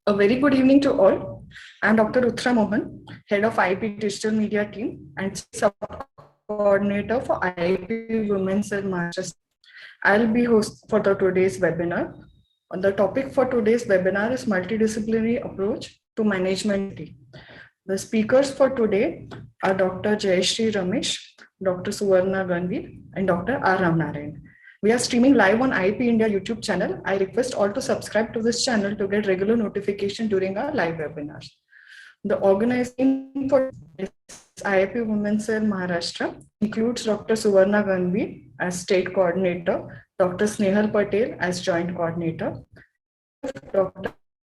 A very good evening to all. I'm Dr. Utra Mohan, Head of IP Digital Media Team and Sub-Coordinator for IP Women's Cell Maharashtra. I'll be host for today's webinar. The topic for today's webinar is Multidisciplinary Approach to Management. The speakers for today are Dr. Jayashree Ramesh, Dr. Suvarna Ganvi, and Dr. R. Ramnarayan. We are streaming live on IP India YouTube channel. I request all to subscribe to this channel to get regular notification during our live webinars. The organizing for this IP Women's Cell Maharashtra includes Dr. Suvarna Ganvi as State Coordinator, Dr. Snehal Patel as Joint Coordinator, Dr.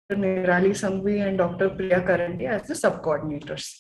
Nirali Sangvi and Dr. Priya Karanti as the sub-coordinators.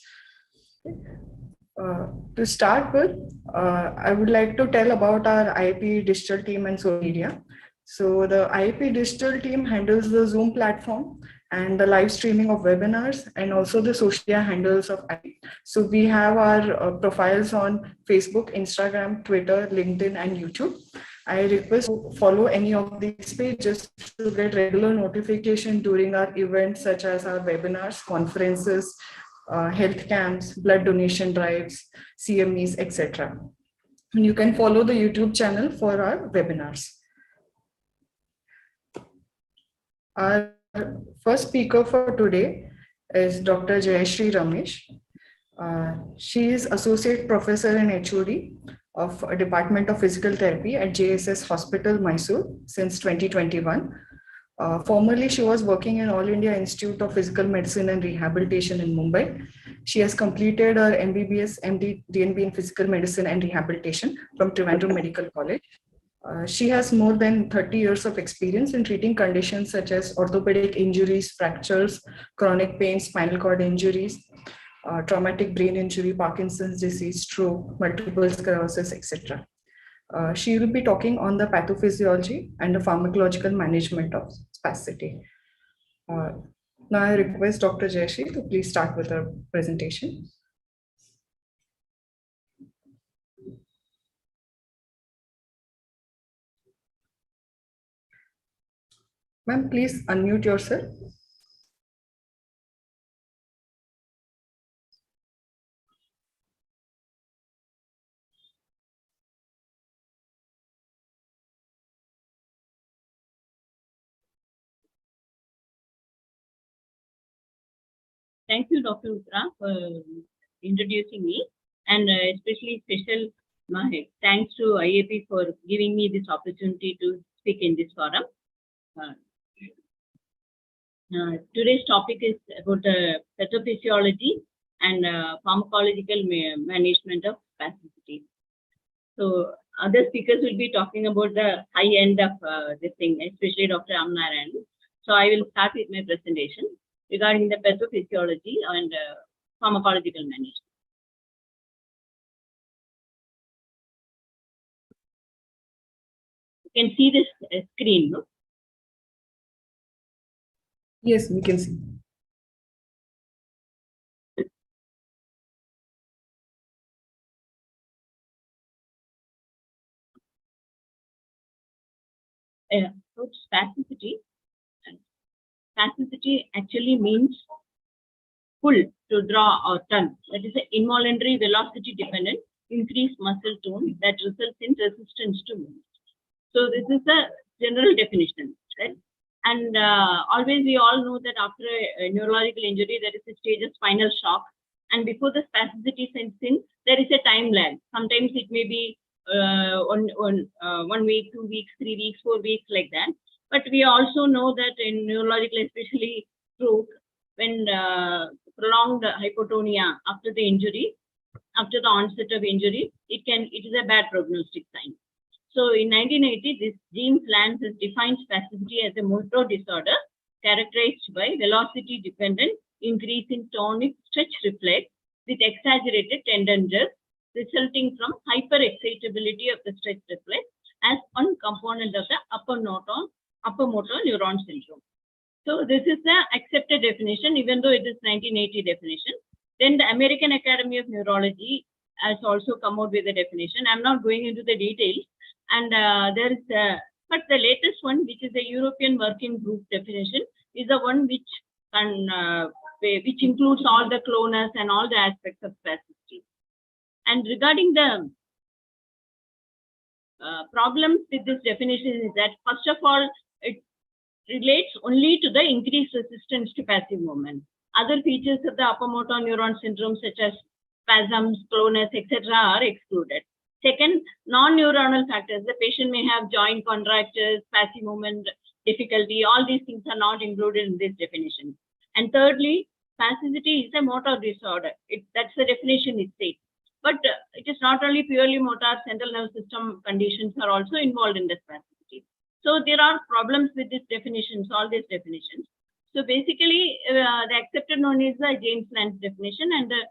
To start with, I would like to tell about our IP digital team and social media. So the IP digital team handles the Zoom platform and the live streaming of webinars and also the social media handles of IP. So we have our profiles on Facebook, Instagram, Twitter, LinkedIn, and YouTube. I request you follow any of these pages to get regular notification during our events such as our webinars, conferences, health camps, blood donation drives, CMEs, etc. And you can follow the YouTube channel for our webinars. Our first speaker for today is Dr. Jayashree Ramesh. She is Associate Professor and HOD of Department of Physical Therapy at JSS Hospital, Mysore since 2021. Formerly, she was working in All India Institute of Physical Medicine and Rehabilitation in Mumbai. She has completed her MBBS, MD, DNB in Physical Medicine and Rehabilitation from Trivandrum Medical College. She has more than 30 years of experience in treating conditions such as orthopedic injuries, fractures, chronic pain, spinal cord injuries, traumatic brain injury, Parkinson's disease, stroke, multiple sclerosis, etc. She will be talking on the pathophysiology and the pharmacological management of spasticity. Now I request Dr. Jayashree to please start with her presentation. Ma'am, please unmute yourself. Thank you, Dr. Utra, for introducing me, and especially special thanks to IAP for giving me this opportunity to speak in this forum. Today's topic is about pathophysiology and pharmacological management of spasticity. So other speakers will be talking about the high end of this thing, especially Dr. Ramnarayan. So I will start with my presentation regarding the pathophysiology and pharmacological management. You can see this screen, no? Yes, we can see. So spasticity. Spasticity actually means pull, to draw or turn. That is an involuntary velocity dependent increased muscle tone that results in resistance to movement. So this is the general definition, right? And always we all know that after a neurological injury, there is a stage of spinal shock. And before the spasticity sets in, there is a time lag. Sometimes it may be 1 week, 2 weeks, 3 weeks, 4 weeks, like that. But we also know that in neurological, especially stroke, when prolonged hypotonia after the injury, after the onset of injury, it is a bad prognostic sign. So in 1980, this James Lanz has defined spasticity as a motor disorder characterized by velocity-dependent increase in tonic stretch reflex with exaggerated tendon jerks resulting from hyperexcitability of the stretch reflex as one component of the upper motor neuron syndrome. So this is the accepted definition, even though it is 1980 definition. Then the American Academy of Neurology has also come out with a definition. I'm not going into the details. And but the latest one, which is the European Working Group definition, is the one which which includes all the clonus and all the aspects of spasticity. And regarding the problems with this definition is that, first of all, it relates only to the increased resistance to passive movement. Other features of the upper motor neuron syndrome, such as spasms, clonus, etc., are excluded. Second, non-neuronal factors. The patient may have joint contractures, passive movement difficulty. All these things are not included in this definition. And thirdly, spasticity is a motor disorder. That's the definition it states. But it is not only purely motor, central nervous system conditions are also involved in the spasticity. So there are problems with these definitions, all these definitions. So basically, the accepted one is the James Lange definition, and the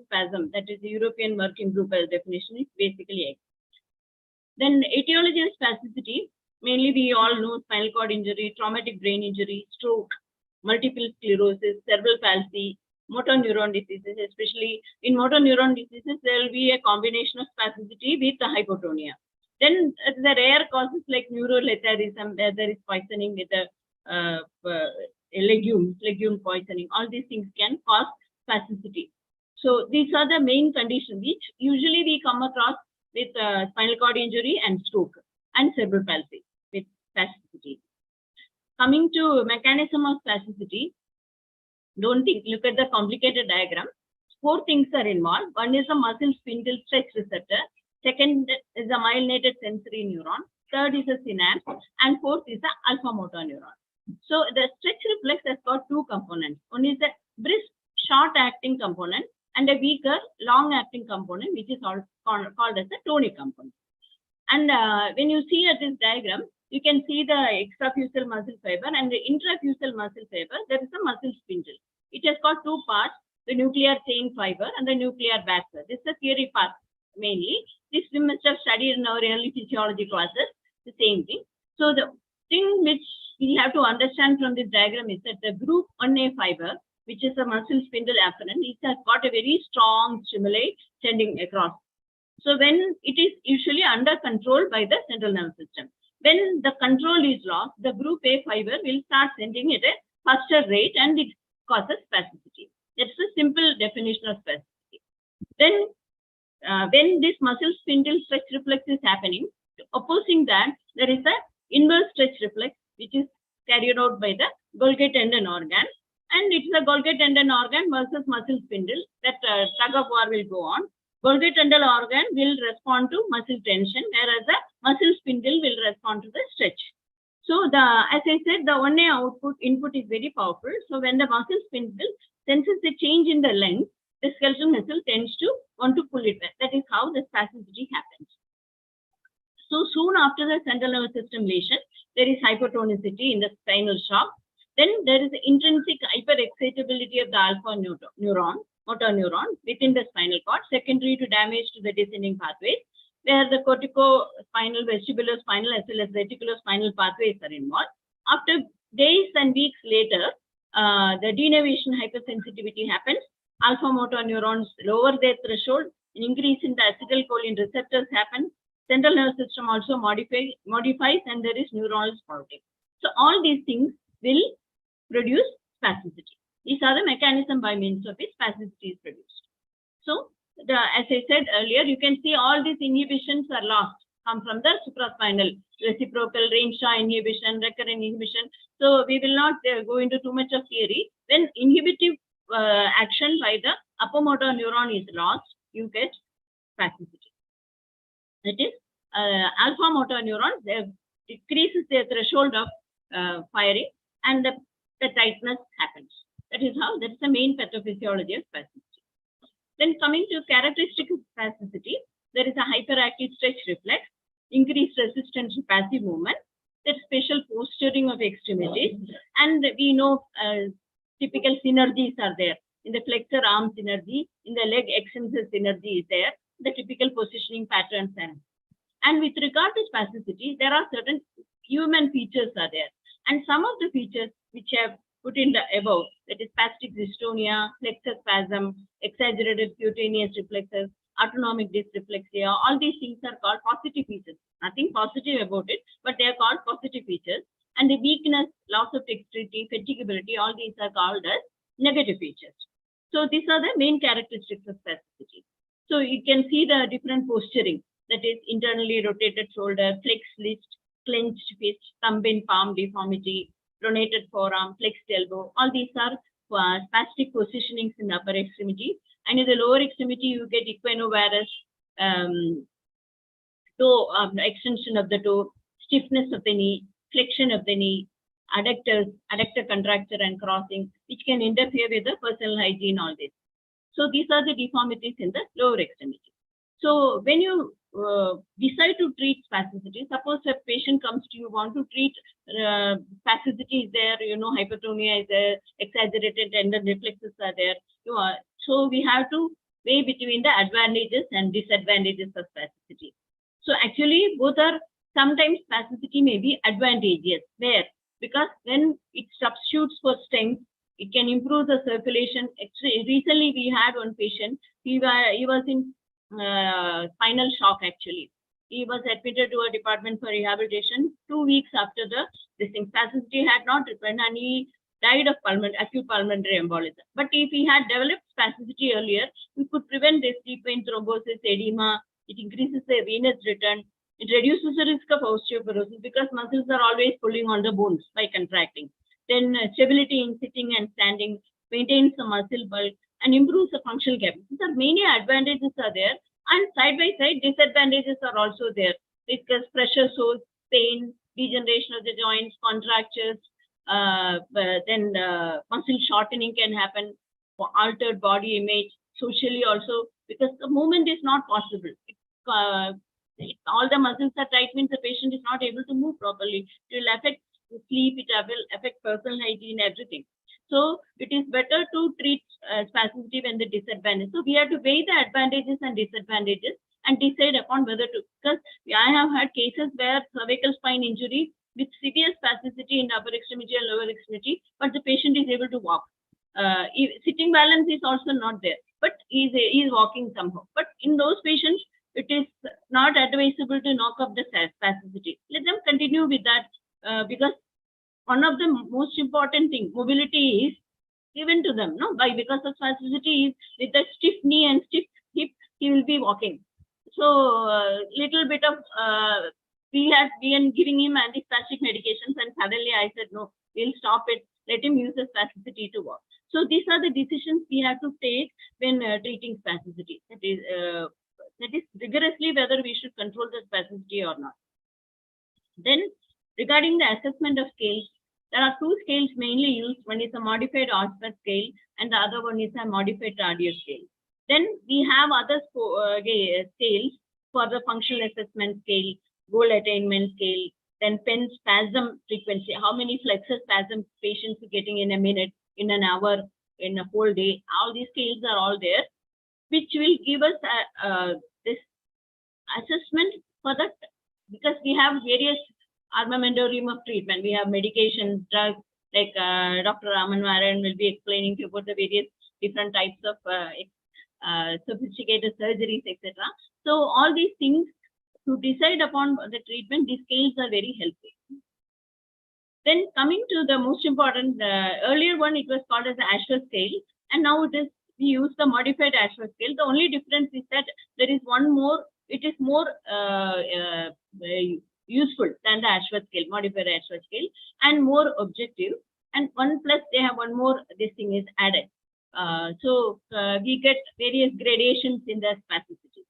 spasm, that is the European Working Group definition, is basically X. Then etiology of spasticity, mainly we all know spinal cord injury, traumatic brain injury, stroke, multiple sclerosis, cerebral palsy, motor neuron diseases. Especially in motor neuron diseases, there will be a combination of spasticity with the hypotonia. Then the rare causes like neuroletharism, where there is poisoning with the legume poisoning. All these things can cause spasticity. So these are the main conditions which usually we come across with spinal cord injury and stroke and cerebral palsy with spasticity. Coming to mechanism of spasticity, don't think, look at the complicated diagram. 4 things are involved. One is a muscle spindle stretch receptor. Second is a myelinated sensory neuron. Third is a synapse. And fourth is the alpha motor neuron. So the stretch reflex has got 2 components. One is a brisk short-acting component and a weaker long-acting component, which is called as a tonic component. And when you see at this diagram, you can see the extrafusal muscle fiber and the intrafusal muscle fiber. There is a muscle spindle. It has got 2 parts, the nuclear chain fiber and the nuclear backbone. This is the theory part mainly. This we must have studied in our early physiology classes, the same thing. So the thing which we have to understand from this diagram is that the group 1A fiber, which is a muscle spindle afferent, it has got a very strong stimuli sending across. So when it is usually under control by the central nervous system. When the control is lost, the group A fiber will start sending at a faster rate and it causes spasticity. That's a simple definition of spasticity. Then when this muscle spindle stretch reflex is happening, opposing that, there is a inverse stretch reflex which is carried out by the Golgi tendon organ, and it's a Golgi tendon organ versus muscle spindle. That tug of war will go on. Golgi tendon organ will respond to muscle tension, whereas the muscle spindle will respond to the stretch. So as I said, the 1A input is very powerful. So when the muscle spindle senses a change in the length, the skeletal muscle tends to want to pull it back. That is how the spasticity happens. So soon after the central nervous system lesion, there is hypotonicity in the spinal shock. Then there is intrinsic hyperexcitability of the alpha motor neuron within the spinal cord, secondary to damage to the descending pathways, where the corticospinal, vestibulospinal, as well as reticulospinal pathways are involved. After days and weeks later, the denervation hypersensitivity happens. Alpha motor neurons lower their threshold, an increase in the acetylcholine receptors happens. Central nervous system also modifies, and there is neuronal sprouting. So all these things will produce spasticity. These are the mechanism by means of which spasticity is produced. So, as I said earlier, you can see all these inhibitions are lost, come from the supraspinal, reciprocal, range-shaw inhibition, recurrent inhibition. So, we will not go into too much of theory. When inhibitive action by the upper motor neuron is lost, you get spasticity. That is, alpha motor neurons decreases their threshold of firing, and the tightness happens. That is the main pathophysiology of spasticity. Then coming to characteristic of spasticity, there is a hyperactive stretch reflex, increased resistance to passive movement, that special posturing of extremities, and we know typical synergies are there. In the flexor arm synergy, in the leg extensor synergy is there, the typical positioning patterns are. And with regard to spasticity, there are certain human features are there. And some of the features which have put in the above, that is spastic dystonia, flexor spasm, exaggerated cutaneous reflexes, autonomic dysreflexia, all these things are called positive features. Nothing positive about it, but they are called positive features. And the weakness, loss of dexterity, fatigability, all these are called as negative features. So these are the main characteristics of spasticity. So you can see the different posturing, that is internally rotated shoulder, flexed wrist, clenched fist, thumb in palm deformity, pronated forearm, flexed elbow. All these are spastic positionings in the upper extremity. And in the lower extremity, you get equinovarus, toe, extension of the toe, stiffness of the knee, flexion of the knee, adductor contracture and crossing, which can interfere with the personal hygiene, all this. So these are the deformities in the lower extremity. So when you decide to treat spasticity, suppose a patient comes to you, want to treat spasticity is there, hypertonia is there, exaggerated tendon reflexes are there. So we have to weigh between the advantages and disadvantages of spasticity. So actually, both are, sometimes spasticity may be advantageous. Where? Because when it substitutes for strength, it can improve the circulation. Recently, we had one patient, he was in spinal shock actually. He was admitted to a department for rehabilitation 2 weeks after this spasticity had not returned, and he died of acute pulmonary embolism. But if he had developed spasticity earlier, we could prevent this deep vein thrombosis, edema. It increases the venous return. It reduces the risk of osteoporosis because muscles are always pulling on the bones by contracting. Then stability in sitting and standing, maintains the muscle bulk, and improves the functional capacity. These are many advantages are there, and side by side disadvantages are also there, because pressure sores, pain, degeneration of the joints, contractures, then muscle shortening can happen, altered body image, socially also, because the movement is not possible. All the muscles are tight means the patient is not able to move properly. It will affect sleep, it will affect personal hygiene, everything. So it is better to treat spasticity when the disadvantage. So we have to weigh the advantages and disadvantages and decide upon whether to, because I have had cases where cervical spine injury with severe spasticity in upper extremity and lower extremity, but the patient is able to walk. Sitting balance is also not there, but he is walking somehow. But in those patients, it is not advisable to knock off the spasticity. Let them continue with that, because one of the most important things, mobility is given to them, no? Because of spasticity is with a stiff knee and stiff hip, he will be walking. So little bit of, we have been giving him antispastic medications, and suddenly I said, no, we'll stop it. Let him use the spasticity to walk. So these are the decisions we have to take when treating spasticity. That is rigorously whether we should control the spasticity or not. Then regarding the assessment of scales, there are two scales mainly used. One is a modified Oxford scale, and the other one is a modified Tardieu scale. Then we have other scales for the functional assessment scale, goal attainment scale, then pen spasm frequency, how many flexor spasm patients are getting in a minute, in an hour, in a whole day. All these scales are all there, which will give us this assessment for that, because we have various armamentarium of treatment. We have medications, drugs, like Dr. Ramanwaran will be explaining to you about the various different types of sophisticated surgeries, etc. So all these things, to decide upon the treatment, these scales are very helpful. Then coming to the most important, earlier one, it was called as the Ashworth scale, and now we use the modified Ashworth scale. The only difference is that there is one more, it is more useful than the Ashworth scale, modified Ashworth scale, and more objective. And one plus, they have one more, this thing is added. So we get various gradations in the spasticity.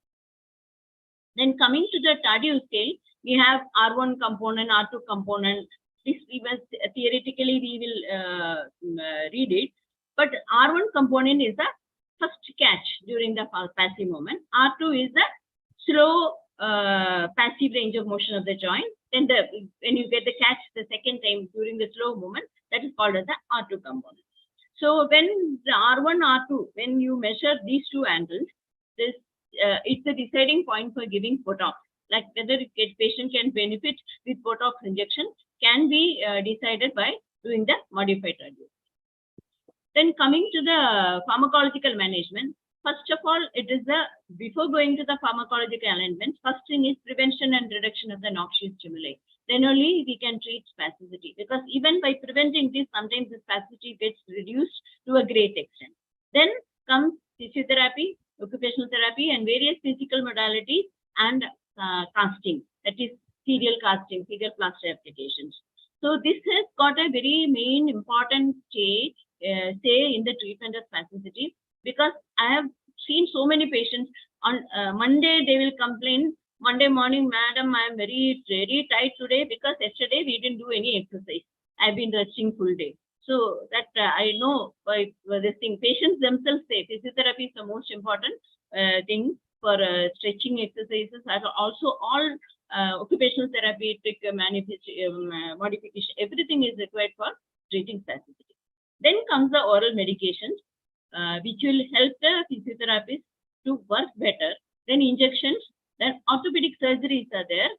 Then coming to the Tardieu scale, we have R1 component, R2 component. This theoretically we will read it, but R1 component is the first catch during the passive movement. R2 is the slow passive range of motion of the joint. Then when you get the catch the second time during the slow movement, that is called as the R2 component. So when the R1, R2, when you measure these two angles, this it's a deciding point for giving Botox. Like whether a patient can benefit with Botox injection can be decided by doing the modified Tardieu. Then coming to the pharmacological management, first of all, it is before going to the pharmacological arrangement, first thing is prevention and reduction of the noxious stimuli. then only we can treat spasticity. Because even by preventing this, sometimes the spasticity gets reduced to a great extent. Then comes physiotherapy, occupational therapy, and various physical modalities, and casting, that is serial casting, serial plaster applications. So this has got a very main important say in the treatment of spasticity, because I have seen so many patients on Monday they will complain, Monday morning, madam, I am very tight today because yesterday we didn't do any exercise. I've been resting full day. So that I know by this thing, patients themselves say physiotherapy is the most important thing for stretching exercises, and also all occupational therapeutic modification, everything is required for treating spasticity. Then comes the oral medications, which will help the physiotherapist to work better. Then injections, then orthopedic surgeries are there,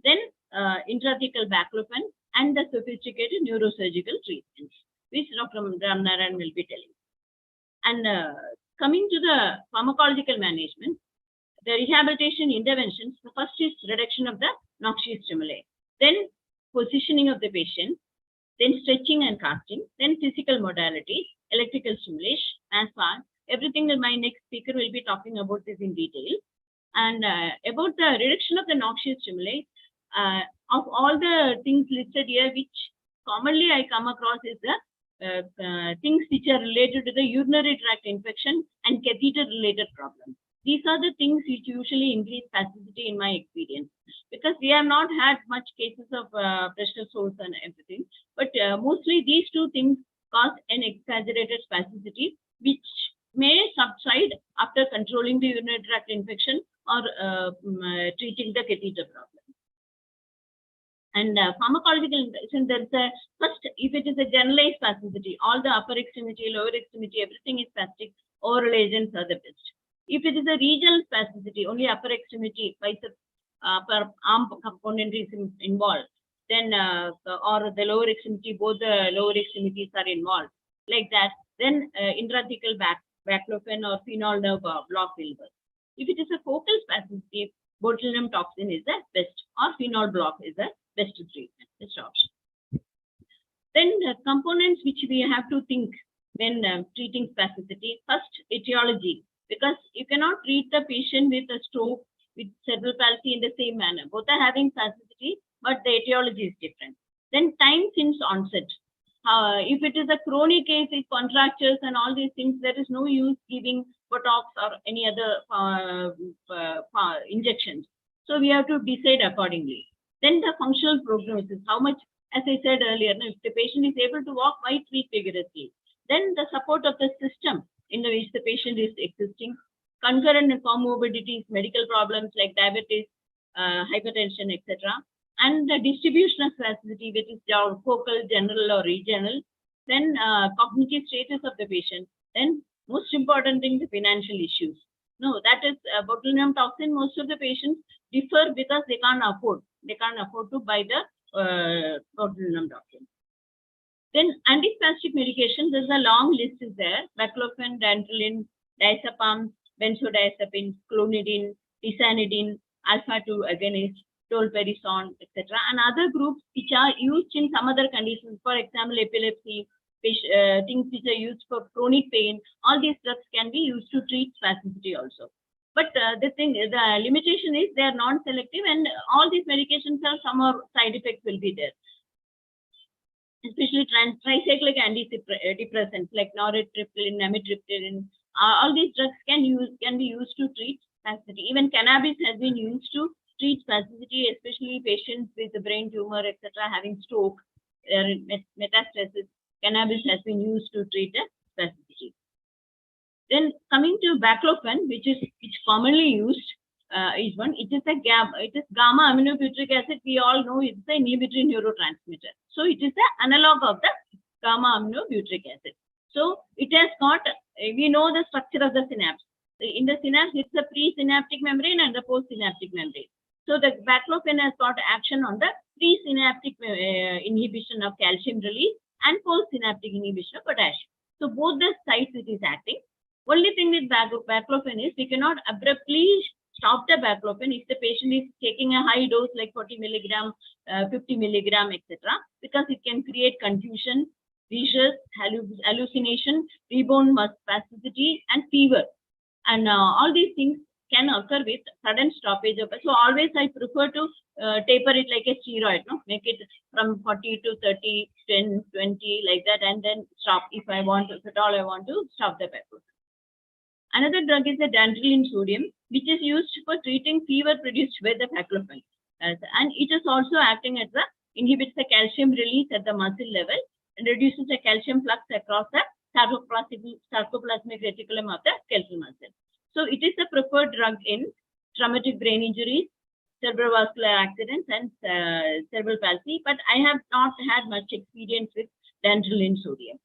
then intrathecal baclofen, and the sophisticated neurosurgical treatments, which Dr. Ramnaran will be telling. And coming to the pharmacological management, the rehabilitation interventions, the first is reduction of the noxious stimuli, then positioning of the patient, then stretching and casting, then physical modalities, electrical stimulation, and so on. Everything my next speaker will be talking about this in detail. And about the reduction of the noxious stimuli, of all the things listed here, which commonly I come across is the things which are related to the urinary tract infection and catheter-related problems. These are the things which usually increase spasticity in my experience, because we have not had much cases of pressure sores and everything, but mostly these two things cause an exaggerated spasticity, which may subside after controlling the urinary tract infection or treating the catheter problem. And pharmacological intervention, there's a first, if it is a generalized spasticity, all the upper extremity, lower extremity, everything is spastic, oral agents are the best. If it is a regional spasticity, only upper extremity, biceps, upper arm component is involved, then or the lower extremity, both the lower extremities are involved, like that, then intrathecal baclofen or phenol nerve block will work. If it is a focal spasticity, botulinum toxin is the best, or phenol block is the best treatment, best option. Then the components which we have to think when treating spasticity, first, etiology, because you cannot treat the patient with a stroke, with cerebral palsy in the same manner. Both are having spasticity, but the etiology is different. Then time since onset. If it is a chronic case, it contractures and all these things, there is no use giving Botox or any other injections. So we have to decide accordingly. Then the functional prognosis, how much, as I said earlier, if the patient is able to walk, why treat vigorously? Then the support of the system in which the patient is existing, concurrent comorbidities, medical problems like diabetes, hypertension, etc. And the distribution of spasticity, which is focal, general, or regional. Then cognitive status of the patient. Then most important thing, the financial issues. No, that is botulinum toxin. Most of the patients differ because they can't afford. They can't afford to buy the botulinum toxin. Then antispastic medication, there's a long list is there. Baclofen, dantrolene, diazepam, benzodiazepine, clonidine, tisanidine, alpha-2 agonist, tolperisone, etc. And other groups which are used in some other conditions, for example, epilepsy, things which are used for chronic pain, all these drugs can be used to treat spasticity also. But the limitation is they are non-selective, and all these medications have some side effects will be there. Especially tricyclic antidepressants like norepinephrine, amitriptyline, all these drugs can be used to treat spasticity. Even cannabis has been used to treat spasticity, especially patients with the brain tumor, etc., having stroke, metastasis. Cannabis has been used to treat the spasticity. Then coming to baclofen, which commonly used is one. It is gamma aminobutyric acid. We all know it's the inhibitory neurotransmitter. So it is the analog of the gamma aminobutyric acid. So it has got, we know the structure of the synapse. In the synapse, it's the presynaptic membrane and the postsynaptic membrane. So the baclofen has got action on the presynaptic inhibition of calcium release and postsynaptic inhibition of potassium. So both the sites it is acting. Only thing with baclofen is we cannot abruptly stop the baclofen if the patient is taking a high dose like 40 milligram, 50 milligram, etc. Because it can create confusion, seizures, hallucination, rebound spasticity, and fever. And all these things can occur with sudden stoppage of. So always I prefer to taper it like a steroid, no? Make it from 40 to 30, 10, 20 like that, and then stop if I want to, if at all I want to stop the baclofen. Another drug is the dantrolene sodium, which is used for treating fever produced by the baclofen. And it is also acting as inhibits the calcium release at the muscle level and reduces the calcium flux across the sarcoplasmic reticulum of the skeletal muscle. So it is the preferred drug in traumatic brain injuries, cerebrovascular accidents, and cerebral palsy. But I have not had much experience with dantrolene sodium,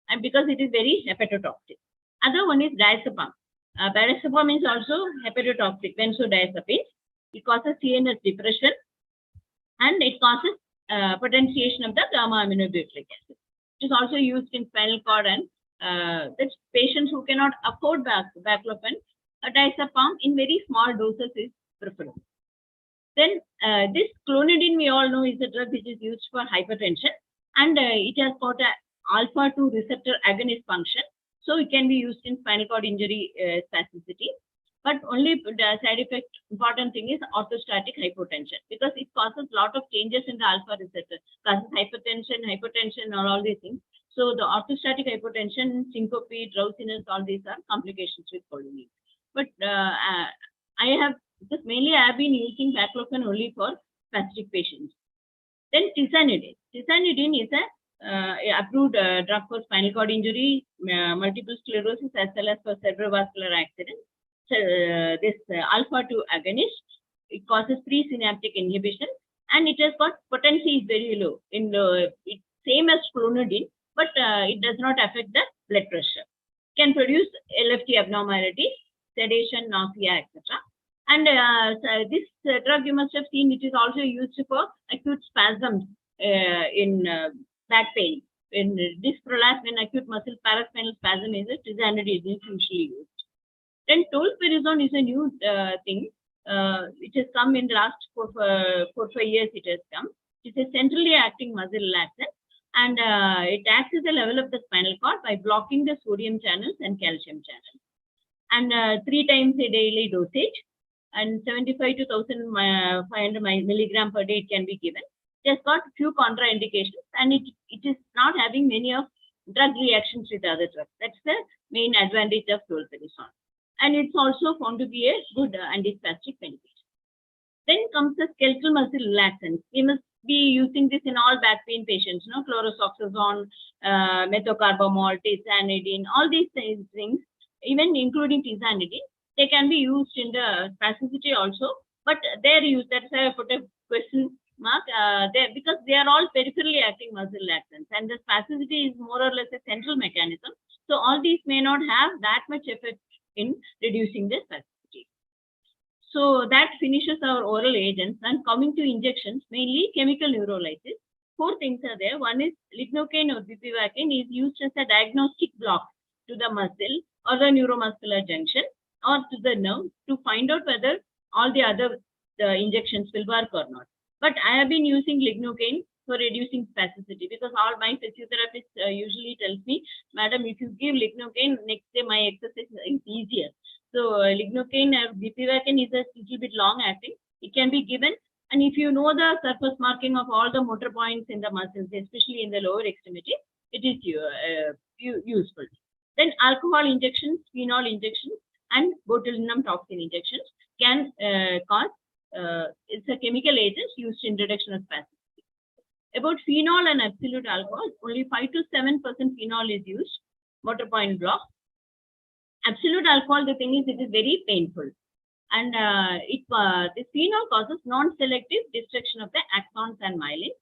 and because it is very hepatotoxic. Other one is diazepam. Diazepam is also hepatotoxic, benzodiazepines. It causes CNS depression, and it causes potentiation of the gamma aminobutyric acid. It is also used in spinal cord, and that's patients who cannot afford baclofen, diazepam in very small doses is preferable. Then this clonidine we all know is a drug which is used for hypertension, and it has got a alpha-2 receptor agonist function. So it can be used in spinal cord injury spasticity. But only the side effect, important thing is orthostatic hypotension, because it causes a lot of changes in the alpha receptor, causes hypertension, or all these things. So the orthostatic hypotension, syncope, drowsiness, all these are complications with choline. But because mainly I have been using baclofen only for spastic patients. Then tizanidine. Tizanidine is a approved drug for spinal cord injury, multiple sclerosis, as well as for cerebrovascular accidents. So, this alpha-2 agonist, it causes presynaptic inhibition, and it has got potency is very low. It's same as clonidine, but it does not affect the blood pressure. It can produce LFT abnormalities, sedation, nausea, etc. And this drug you must have seen, it is also used for acute spasms in back pain. In disc prolapse, when acute muscle paraspinal spasm is tizanidine is usually used. Then tolperazone is a new thing. It has come in the last 4-5 years. It has come. It's a centrally acting muscle relaxant, and it acts at the level of the spinal cord by blocking the sodium channels and calcium channels. And 3 times a daily dosage, and 75 to 1,500 milligram per day it can be given. It has got few contraindications, and it is not having many of drug reactions with other drugs. That's the main advantage of tolperazone. And it's also found to be a good antispastic benefit. Then comes the skeletal muscle relaxants. We must be using this in all back pain patients, chlorosoxazone, methocarbamol, tizanidine, all these things, even including tizanidine, they can be used in the spasticity also, but they're used, that's why I put a question mark there, because they are all peripherally acting muscle relaxants, and the spasticity is more or less a central mechanism. So all these may not have that much effect in reducing the spasticity. So that finishes our oral agents. And coming to injections, mainly chemical neurolysis. 4 things are there. One is lignocaine or bupivacaine is used as a diagnostic block to the muscle or the neuromuscular junction or to the nerve to find out whether all the other injections will work or not. But I have been using lignocaine for reducing spasticity, because all my physiotherapists usually tells me, madam, if you give lignocaine, next day my exercise is easier. So lignocaine or bupivacaine is a little bit long acting. It can be given, and if you know the surface marking of all the motor points in the muscles, especially in the lower extremity, it is useful. Then alcohol injections, phenol injections, and botulinum toxin injections can cause, it's a chemical agent used in reduction of spasticity. About phenol and absolute alcohol, only 5 to 7% phenol is used, motor point block. Absolute alcohol, the thing is, it is very painful. And the phenol causes non-selective destruction of the axons and myelin.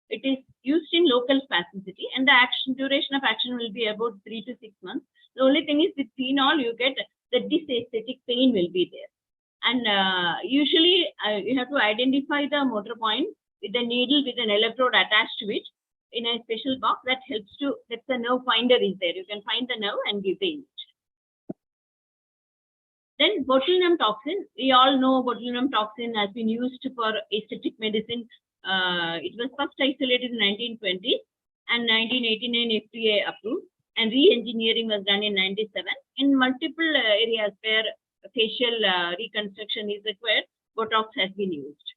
It is used in local spasticity, and the duration of action will be about 3 to 6 months. The only thing is, with phenol, you get the dysaesthetic pain will be there. And usually, you have to identify the motor point with a needle with an electrode attached to it in a special box that helps to, that's the nerve finder is there. You can find the nerve and give the injection. Then botulinum toxin, we all know botulinum toxin has been used for aesthetic medicine. It was first isolated in 1920 and 1989 FDA approved, and re-engineering was done in 97. In multiple areas where facial reconstruction is required, Botox has been used.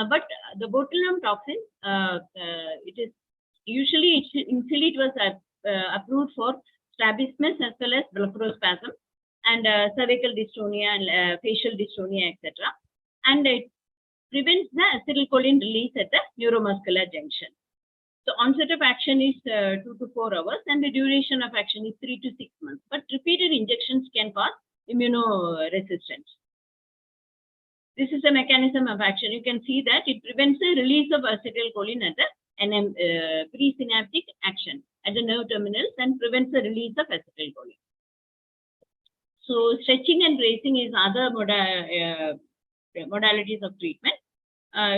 But the botulinum toxin, it is usually initially it was approved for strabismus as well as blepharospasm and cervical dystonia and facial dystonia, etc. And it prevents the acetylcholine release at the neuromuscular junction. So onset of action is 2 to 4 hours, and the duration of action is 3 to 6 months. But repeated injections can cause immunoresistance. This is the mechanism of action. You can see that it prevents the release of acetylcholine at the presynaptic action at the nerve terminals and prevents the release of acetylcholine. So stretching and bracing is other modalities of treatment.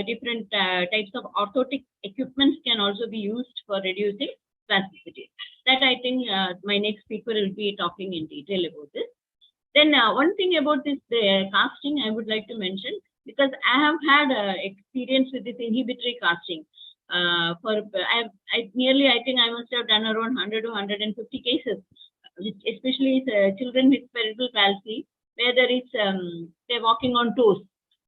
Different types of orthotic equipments can also be used for reducing spasticity. That I think my next speaker will be talking in detail about this. Then one thing about this casting I would like to mention, because I have had experience with this inhibitory casting. I think I must have done around 100 to 150 cases, especially children with cerebral palsy, where there is they're walking on toes.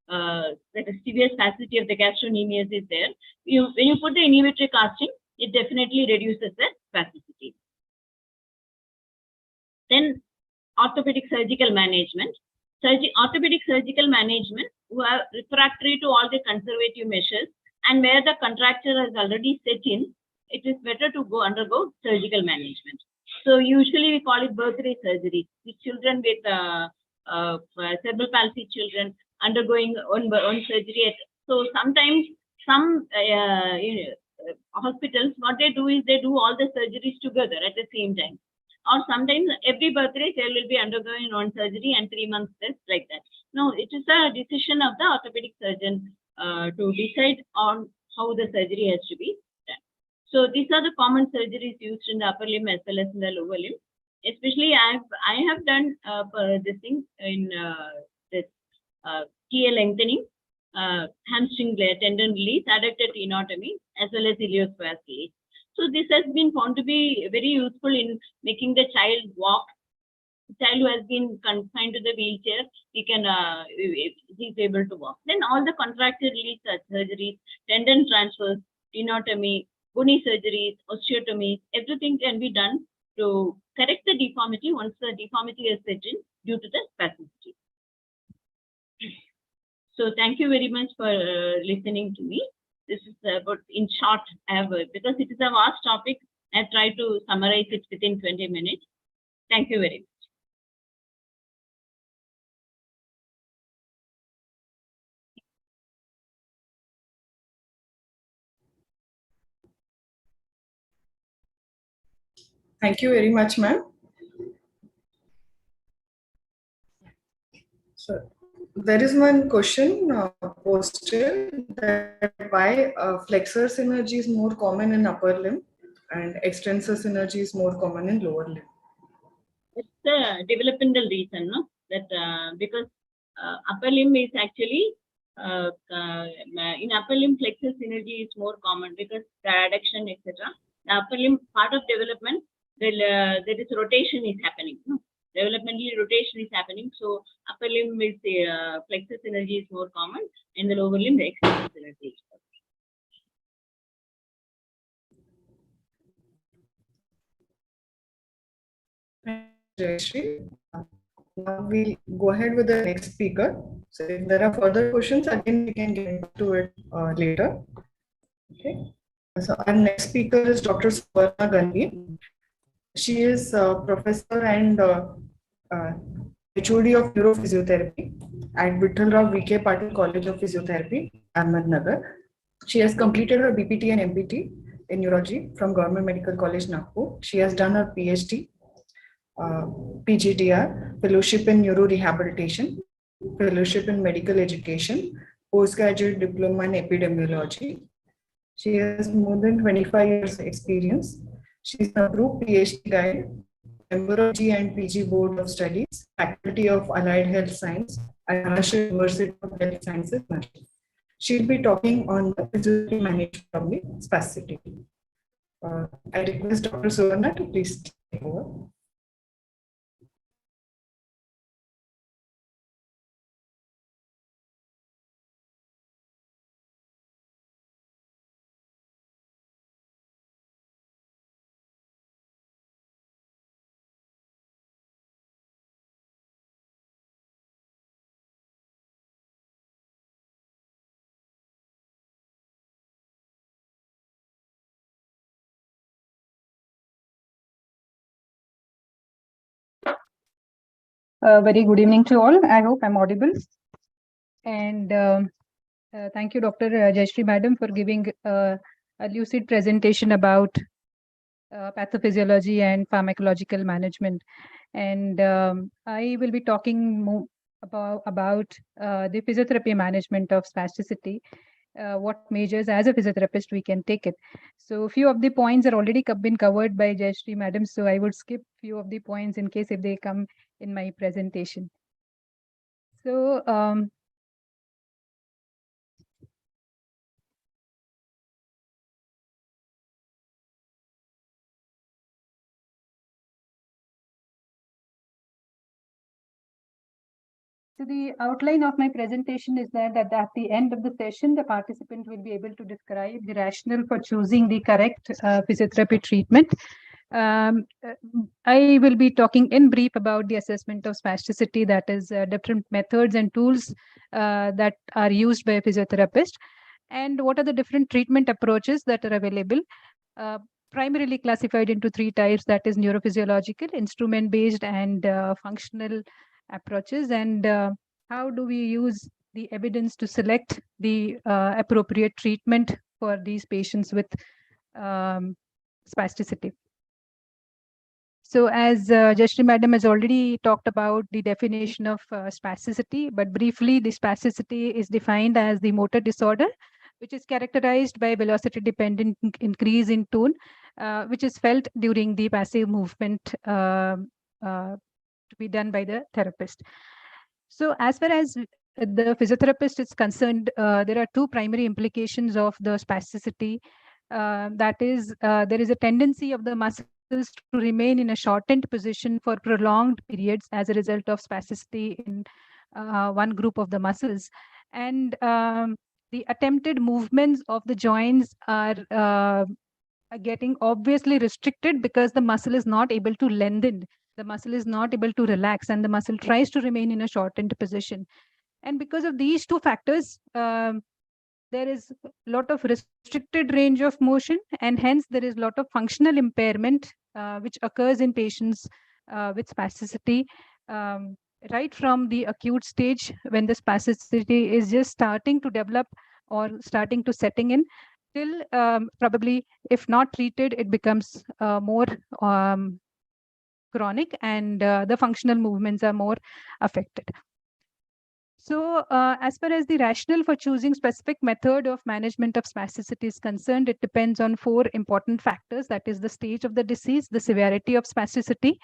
Like a severe spasticity of the gastrocnemius is there. When you put the inhibitory casting, it definitely reduces the spasticity. Then orthopedic surgical management. Orthopedic surgical management who are refractory to all the conservative measures and where the contracture has already set in, it is better to undergo surgical management. So usually we call it birthday surgery. The children with cerebral palsy children undergoing one surgery. So sometimes some hospitals, what they do is they do all the surgeries together at the same time. Or sometimes every birthday they will be undergoing one surgery and 3 months test like that. No, it is a decision of the orthopedic surgeon to decide on how the surgery has to be done. So these are the common surgeries used in the upper limb as well as in the lower limb. Especially I have done this thing in this TA lengthening, hamstring tendon release, adductor tenotomy, as well as iliopsoas release. So this has been found to be very useful in making the child walk. The child who has been confined to the wheelchair, he is able to walk. Then all the contracture release surgeries, tendon transfers, tenotomy, bony surgeries, osteotomies, everything can be done to correct the deformity once the deformity is set in due to the spasticity. So thank you very much for listening to me. This is about, in short, because it is a vast topic, I have tried to summarize it within 20 minutes. Thank you very much. Thank you very much, ma'am. So there is one question posted that why flexor synergy is more common in upper limb and extensor synergy is more common in lower limb. It's a developmental reason, no? That because upper limb is actually in upper limb flexor synergy is more common because the adduction, etc. The upper limb part of development, there is rotation is happening. No? Developmentally rotation is happening. So upper limb is the flexor synergy is more common, and the lower limb the extensor synergy is common. Jayashree. Now we'll go ahead with the next speaker. So if there are further questions, again we can get into it later. Okay. So our next speaker is Dr. Suvarna Ganvi. She is professor and HOD of Neurophysiotherapy at Vittal Rao VK Patil College of Physiotherapy, Ahmednagar. She has completed her BPT and MPT in neurology from Government Medical College, Nagpur. She has done her PhD, PGDR, Fellowship in Neurorehabilitation, Fellowship in Medical Education, Postgraduate Diploma in Epidemiology. She has more than 25 years experience. She is an approved PhD guide member of G and PG Board of Studies, Faculty of Allied Health Science at Maharashtra University of Health Sciences, Nashik. She'll be talking on the physiotherapy management topic, spasticity. I request Dr. Suvarna to please take over. Very good evening to all. I hope I'm audible. And thank you, Dr. Jayashree Madam, for giving a lucid presentation about pathophysiology and pharmacological management. And I will be talking more about the physiotherapy management of spasticity. What measures as a physiotherapist we can take it. So a few of the points are already been covered by Jayashree Madam, so I would skip few of the points in case if they come in my presentation. So So the outline of my presentation is that at the end of the session, the participant will be able to describe the rationale for choosing the correct physiotherapy treatment. I will be talking in brief about the assessment of spasticity, that is different methods and tools that are used by a physiotherapist, and what are the different treatment approaches that are available. Primarily classified into three types, that is neurophysiological, instrument-based, and functional approaches. And how do we use the evidence to select the appropriate treatment for these patients with spasticity? So as Jayashree Madam has already talked about the definition of spasticity, but briefly, the spasticity is defined as the motor disorder which is characterized by velocity-dependent increase in tone, which is felt during the passive movement to be done by the therapist. So as far as the physiotherapist is concerned, there are two primary implications of the spasticity. That is, there is a tendency of the muscles to remain in a shortened position for prolonged periods as a result of spasticity in one group of the muscles. And the attempted movements of the joints are getting obviously restricted because the muscle is not able to lengthen, the muscle is not able to relax, and the muscle tries to remain in a shortened position. And because of these two factors, there is a lot of restricted range of motion, and hence there is a lot of functional impairment which occurs in patients with spasticity, right from the acute stage when the spasticity is just starting to develop or starting to setting in, till probably if not treated, it becomes more chronic, and the functional movements are more affected. So as far as the rationale for choosing specific method of management of spasticity is concerned, it depends on four important factors. That is the stage of the disease, the severity of spasticity,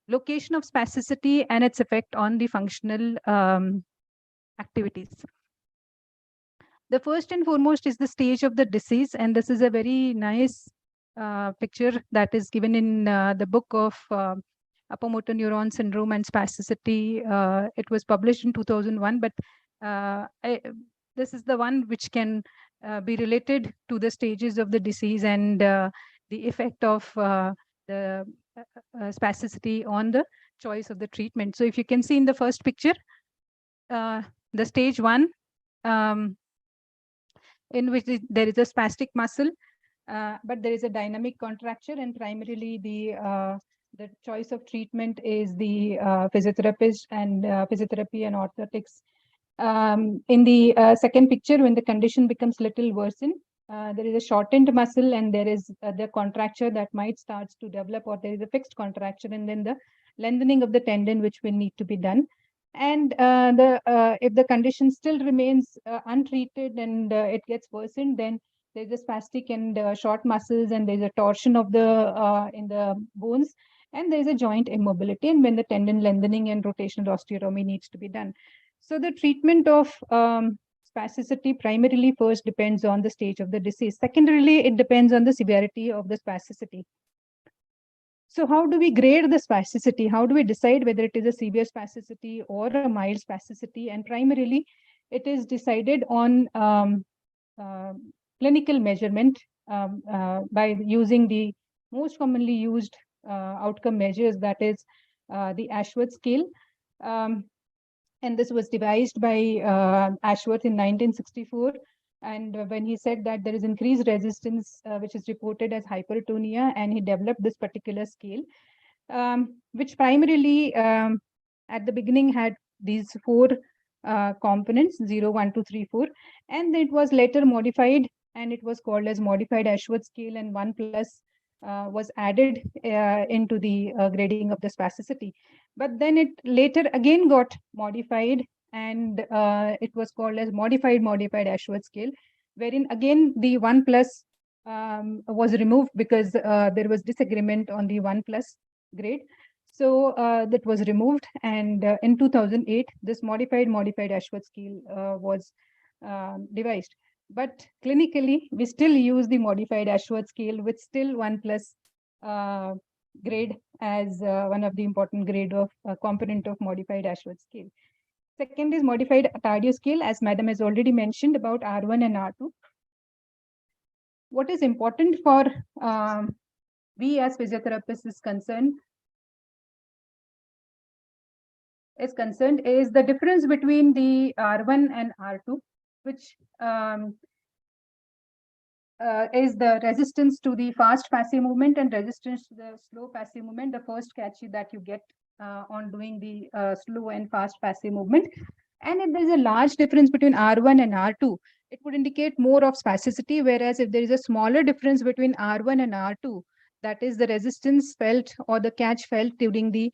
location of spasticity, and its effect on the functional activities. The first and foremost is the stage of the disease, and this is a very nice picture that is given in the book of Apomotor neuron syndrome and spasticity. It was published in 2001, but this is the one which can be related to the stages of the disease and the effect of the spasticity on the choice of the treatment. So if you can see in the first picture, the stage 1, in which there is a spastic muscle, but there is a dynamic contracture, and primarily the choice of treatment is the physiotherapist and physiotherapy and orthotics. In the second picture, when the condition becomes little worsened, there is a shortened muscle, and there is the contracture that might start to develop, or there is a fixed contracture, and then the lengthening of the tendon, which will need to be done. And if the condition still remains untreated and it gets worsened, then there's a spastic and short muscles, and there's a torsion of the in the bones, and there is a joint immobility, and when the tendon lengthening and rotational osteotomy needs to be done. So the treatment of spasticity primarily first depends on the stage of the disease. Secondarily, it depends on the severity of the spasticity. So how do we grade the spasticity? How do we decide whether it is a severe spasticity or a mild spasticity? And primarily, it is decided on clinical measurement by using the most commonly used outcome measures, that is the Ashworth scale. And this was devised by Ashworth in 1964. And when he said that there is increased resistance, which is reported as hypertonia, and he developed this particular scale, which primarily at the beginning had these four components, 0, 1, 2, 3, 4, and it was later modified, and it was called as modified Ashworth scale, and 1 plus was added into the grading of the spasticity. But then it later again got modified, and it was called as modified Ashworth scale, wherein again the 1 plus was removed because there was disagreement on the 1 plus grade. So that was removed, and in 2008, this modified Ashworth scale was devised. But clinically, we still use the modified Ashworth scale with still 1 plus grade as one of the important grade of component of modified Ashworth scale. Second is modified Tardio scale, as Madam has already mentioned about R1 and R2. What is important for we as physiotherapists is concerned is the difference between the R1 and R2, which is the resistance to the fast passive movement and resistance to the slow passive movement, the first catch that you get on doing the slow and fast passive movement. And if there is a large difference between R1 and R2, it would indicate more of spasticity, whereas if there is a smaller difference between R1 and R2, that is the resistance felt or the catch felt during the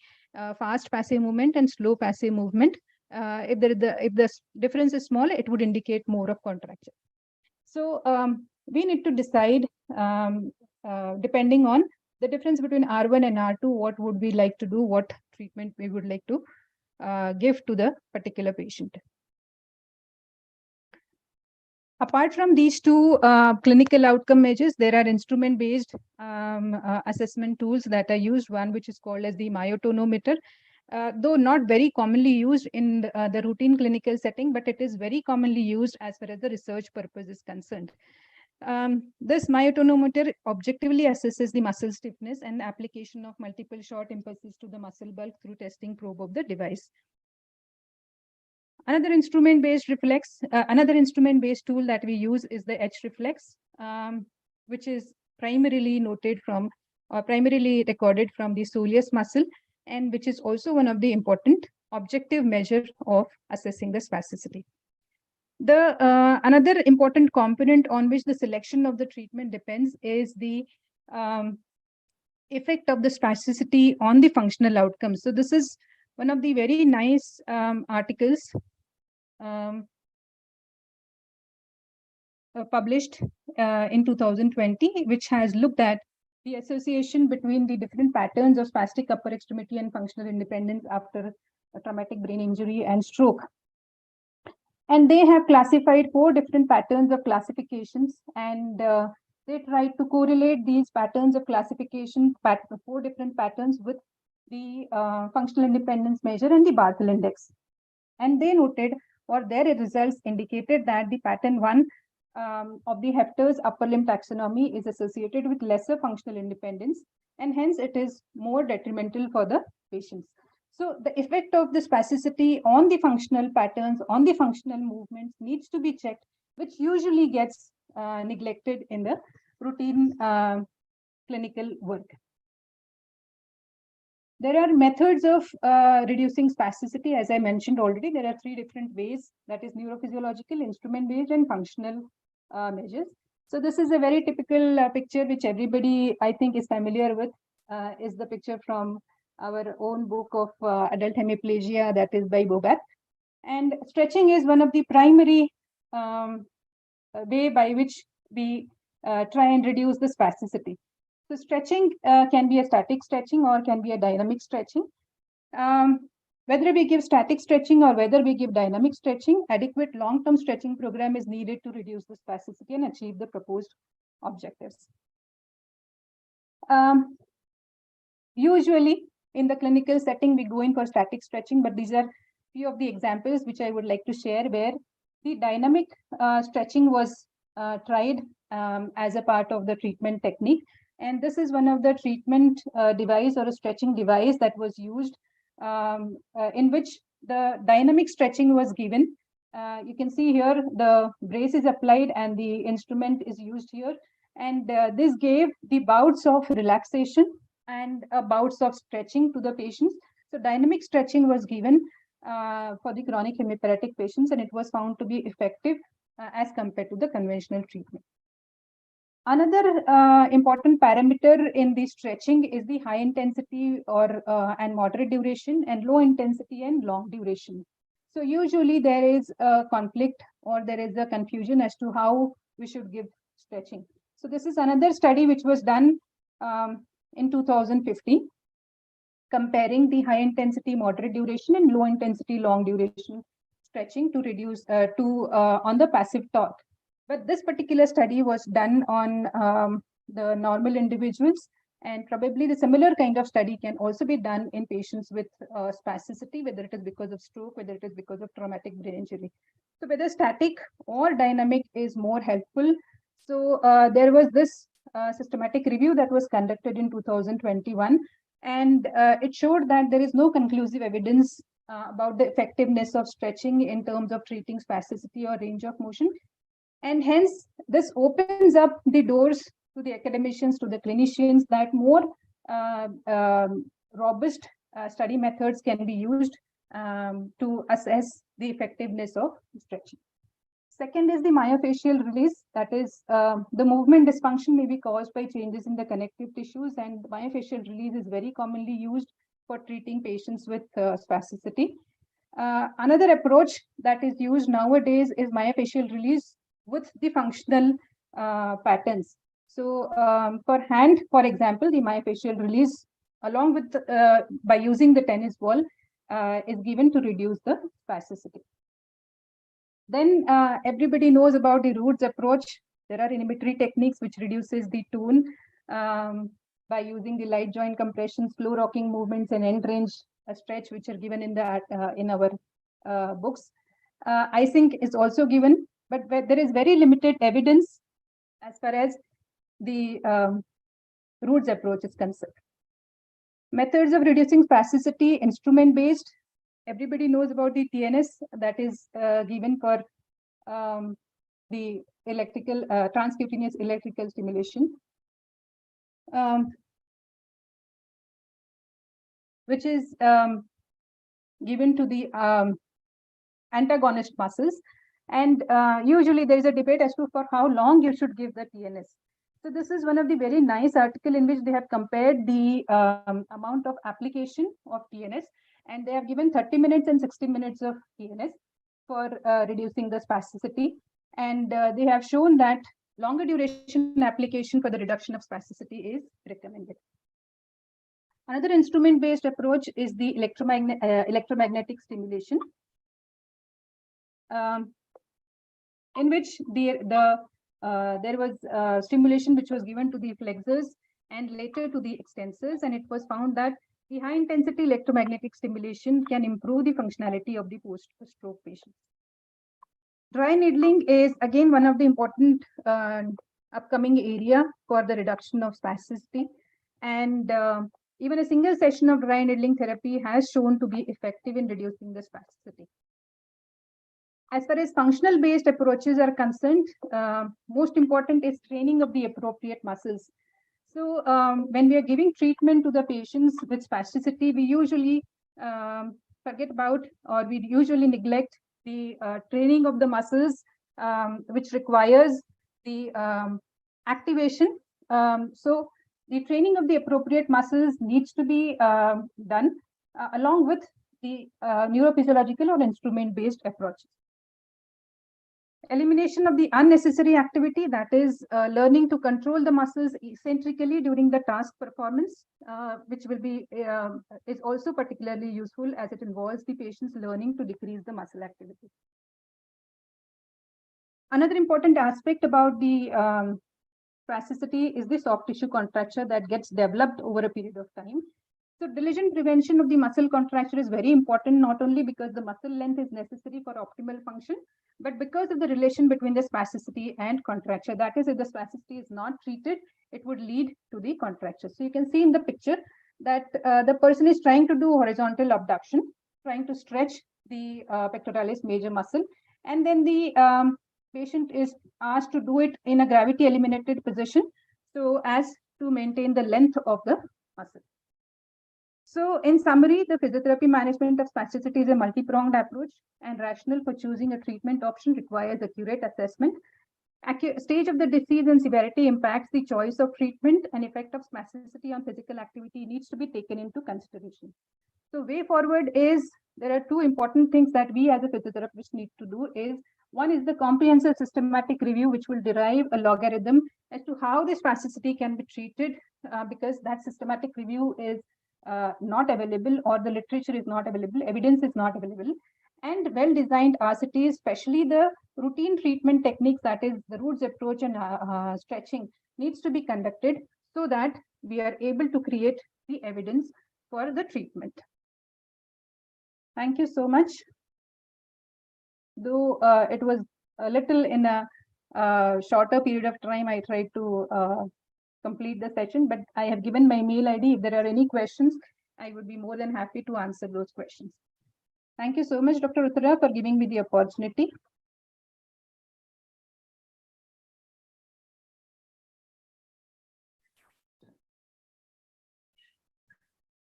fast passive movement and slow passive movement, if the difference is small, it would indicate more of contraction. So we need to decide, depending on the difference between R1 and R2, what would we like to do, what treatment we would like to give to the particular patient. Apart from these two clinical outcome measures, there are instrument-based assessment tools that are used, one which is called as the myotonometer, though not very commonly used in the routine clinical setting, but it is very commonly used as far as the research purpose is concerned. This myotonometer objectively assesses the muscle stiffness and application of multiple short impulses to the muscle bulk through testing probe of the device. Another instrument-based tool that we use is the H reflex, which is primarily recorded from the soleus muscle, and which is also one of the important objective measure of assessing the spasticity. The another important component on which the selection of the treatment depends is the effect of the spasticity on the functional outcomes. So this is one of the very nice articles published in 2020, which has looked at the association between the different patterns of spastic upper extremity and functional independence after a traumatic brain injury and stroke. And they have classified 4 different patterns of classifications, and they tried to correlate these patterns of classification, 4 different patterns, with the functional independence measure and the Barthel index. And they noted, or their results indicated, that the pattern 1 of the Hefter's upper limb taxonomy is associated with lesser functional independence, and hence it is more detrimental for the patients. So the effect of the spasticity on the functional patterns, on the functional movements, needs to be checked, which usually gets neglected in the routine clinical work. There are methods of reducing spasticity. As I mentioned already, there are 3 different ways, that is neurophysiological, instrument-based, and functional measures. So this is a very typical picture which everybody, I think, is familiar with, is the picture from our own book of adult hemiplegia, that is by Bogath. And stretching is one of the primary way by which we try and reduce the spasticity. So stretching can be a static stretching or can be a dynamic stretching. Whether we give static stretching or whether we give dynamic stretching, adequate long-term stretching program is needed to reduce the spasticity and achieve the proposed objectives. Usually in the clinical setting, we go in for static stretching, but these are few of the examples which I would like to share where the dynamic stretching was tried as a part of the treatment technique. And this is one of the treatment device or a stretching device that was used in which the dynamic stretching was given. You can see here the brace is applied and the instrument is used here. And this gave the bouts of relaxation and bouts of stretching to the patients. So dynamic stretching was given for the chronic hemiparetic patients, and it was found to be effective as compared to the conventional treatment. Another important parameter in the stretching is the high intensity or and moderate duration, and low intensity and long duration. So usually there is a conflict or there is a confusion as to how we should give stretching. So this is another study which was done in 2015, comparing the high intensity moderate duration and low intensity long duration stretching to reduce on the passive torque. But this particular study was done on the normal individuals, and probably the similar kind of study can also be done in patients with spasticity, whether it is because of stroke, whether it is because of traumatic brain injury. So whether static or dynamic is more helpful. So there was this systematic review that was conducted in 2021, and it showed that there is no conclusive evidence about the effectiveness of stretching in terms of treating spasticity or range of motion. And hence, this opens up the doors to the academicians, to the clinicians, that more robust study methods can be used to assess the effectiveness of stretching. Second is the myofascial release. That is, the movement dysfunction may be caused by changes in the connective tissues, and myofascial release is very commonly used for treating patients with spasticity. Another approach that is used nowadays is myofascial release with the functional patterns. So for hand, for example, the myofascial release along with by using the tennis ball is given to reduce the spasticity. Then everybody knows about the roots approach. There are inhibitory techniques which reduces the tone by using the light joint compression, slow rocking movements, and end range stretch, which are given in the in our books. Icing is also given, but there is very limited evidence as far as the roots approach is concerned. Methods of reducing spasticity, instrument-based. Everybody knows about the TNS that is given for the electrical transcutaneous electrical stimulation, which is given to the antagonist muscles. And usually there is a debate as to for how long you should give the TNS. So this is one of the very nice article in which they have compared the amount of application of TNS, and they have given 30 minutes and 60 minutes of TNS for reducing the spasticity. And they have shown that longer duration application for the reduction of spasticity is recommended. Another instrument-based approach is the electromagnetic stimulation, in which there was stimulation which was given to the flexors and later to the extensors, and it was found that the high intensity electromagnetic stimulation can improve the functionality of the post-stroke patients. Dry needling is again one of the important upcoming area for the reduction of spasticity, and even a single session of dry needling therapy has shown to be effective in reducing the spasticity. As far as functional based approaches are concerned, most important is training of the appropriate muscles. So when we are giving treatment to the patients with spasticity, we usually forget about, or we usually neglect the training of the muscles, which requires the activation. So the training of the appropriate muscles needs to be done along with the neurophysiological or instrument-based approaches. Elimination of the unnecessary activity, that is learning to control the muscles eccentrically during the task performance, which will be is also particularly useful as it involves the patient's learning to decrease the muscle activity. Another important aspect about the spasticity is the soft tissue contracture that gets developed over a period of time. So diligent prevention of the muscle contracture is very important, not only because the muscle length is necessary for optimal function, but because of the relation between the spasticity and contracture. That is, if the spasticity is not treated, it would lead to the contracture. So you can see in the picture that the person is trying to do horizontal abduction, trying to stretch the pectoralis major muscle, and then the patient is asked to do it in a gravity eliminated position so as to maintain the length of the muscle. So in summary, the physiotherapy management of spasticity is a multi-pronged approach, and rationale for choosing a treatment option requires accurate assessment. Stage of the disease and severity impacts the choice of treatment, and effect of spasticity on physical activity needs to be taken into consideration. So way forward is, there are two important things that we as a physiotherapist need to do is, one is the comprehensive systematic review, which will derive a logarithm as to how this spasticity can be treated, because that systematic review is not available, or the literature is not available, evidence is not available. And well-designed RCTs, especially the routine treatment techniques, that is the roots approach and stretching, needs to be conducted so that we are able to create the evidence for the treatment. Thank you so much. Though it was a little in a shorter period of time, I tried to complete the session, but I have given my mail ID. If there are any questions, I would be more than happy to answer those questions. Thank you so much, Dr. Uttara, for giving me the opportunity.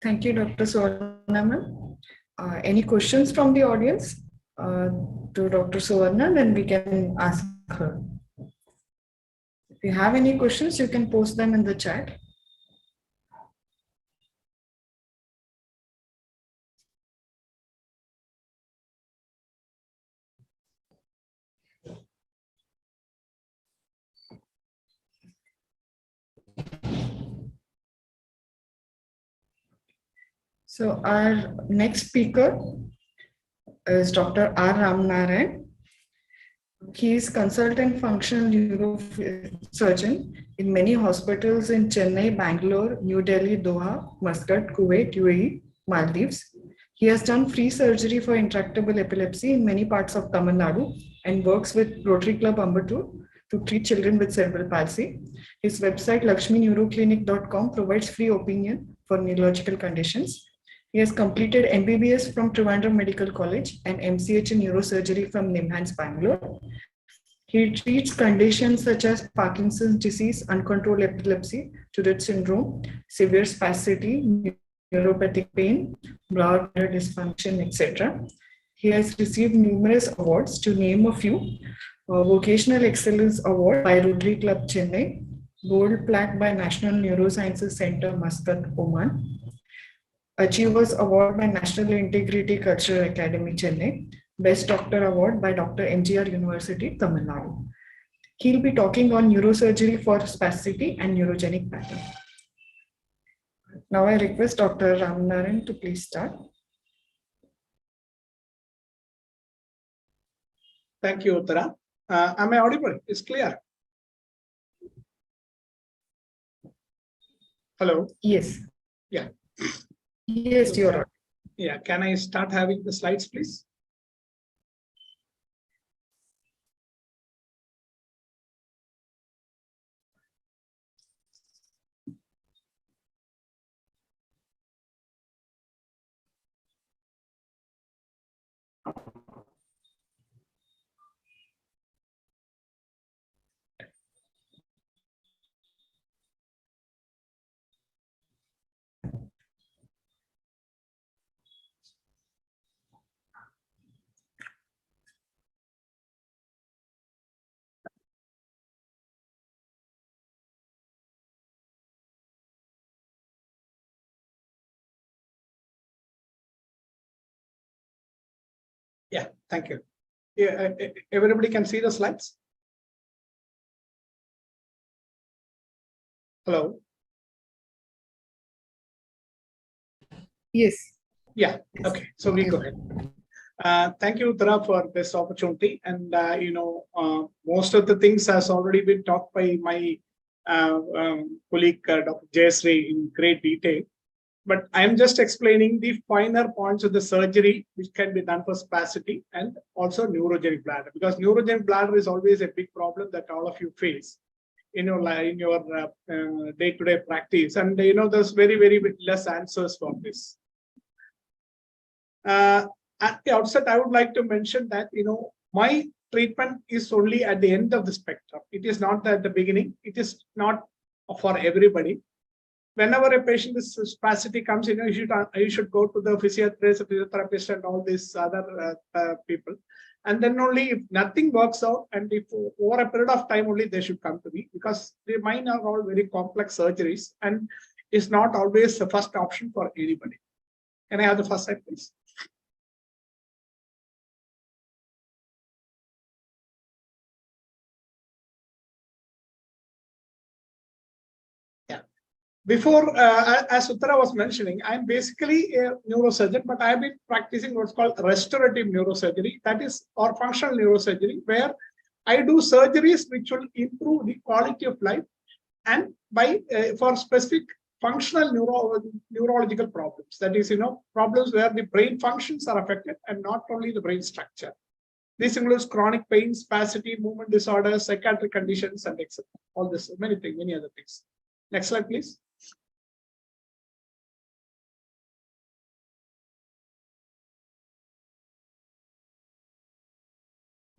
Thank you, Dr. Suvarna. Any questions from the audience to Dr. Suvarna? Then we can ask her. If you have any questions, you can post them in the chat. So our next speaker is Dr. R. Ramnarayan. He is consultant functional neurosurgeon in many hospitals in Chennai, Bangalore, New Delhi, Doha, Muscat, Kuwait, UAE, Maldives. He has done free surgery for intractable epilepsy in many parts of Tamil Nadu and works with Rotary Club Ambattur to treat children with cerebral palsy. His website lakshmineuroclinic.com provides free opinion for neurological conditions. He has completed MBBS from Trivandrum Medical College and MCH in neurosurgery from NIMHANS, Bangalore. He treats conditions such as Parkinson's disease, uncontrolled epilepsy, Tourette syndrome, severe spasticity, neuropathic pain, broad dysfunction, etc. He has received numerous awards, to name a few: Vocational Excellence Award by Rotary Club Chennai, Gold Plaque by National Neurosciences Center, Muscat, Oman, Achievers Award by National Integrity Cultural Academy, Chennai, Best Doctor Award by Dr. MGR University, Tamil Nadu. He'll be talking on neurosurgery for spasticity and neurogenic pattern. Now I request Dr. Ramnarayan to please start. Thank you, Uttara. Am I audible? It's clear. Hello? Yes. Yeah. Yes, you're right. Yeah, can I start having the slides, please? Yeah, thank you. everybody can see the slides? Hello? Yes. Yeah, okay, so we go ahead. Thank you, Uttara, for this opportunity. And, most of the things has already been talked by my colleague, Dr. Jayasri, in great detail. But I'm just explaining the finer points of the surgery, which can be done for spasticity and also neurogenic bladder, because neurogenic bladder is always a big problem that all of you face in your day-to-day practice. And, there's very, very less answers for this. At the outset, I would like to mention that, my treatment is only at the end of the spectrum. It is not at the beginning. It is not for everybody. Whenever a patient with spasticity comes, you should go to the physiotherapist and all these other people. And then only if nothing works out, and if over a period of time only they should come to me, because mine are all very complex surgeries and is not always the first option for anybody. Can I have the first slide, please? Before, as Uttara was mentioning, I'm basically a neurosurgeon, but I've been practicing what's called restorative neurosurgery, that is, or functional neurosurgery, where I do surgeries which will improve the quality of life, and for specific functional neurological problems. That is, problems where the brain functions are affected and not only the brain structure. This includes chronic pain, spasticity, movement disorders, psychiatric conditions, and etc. All this, many other things. Next slide, please.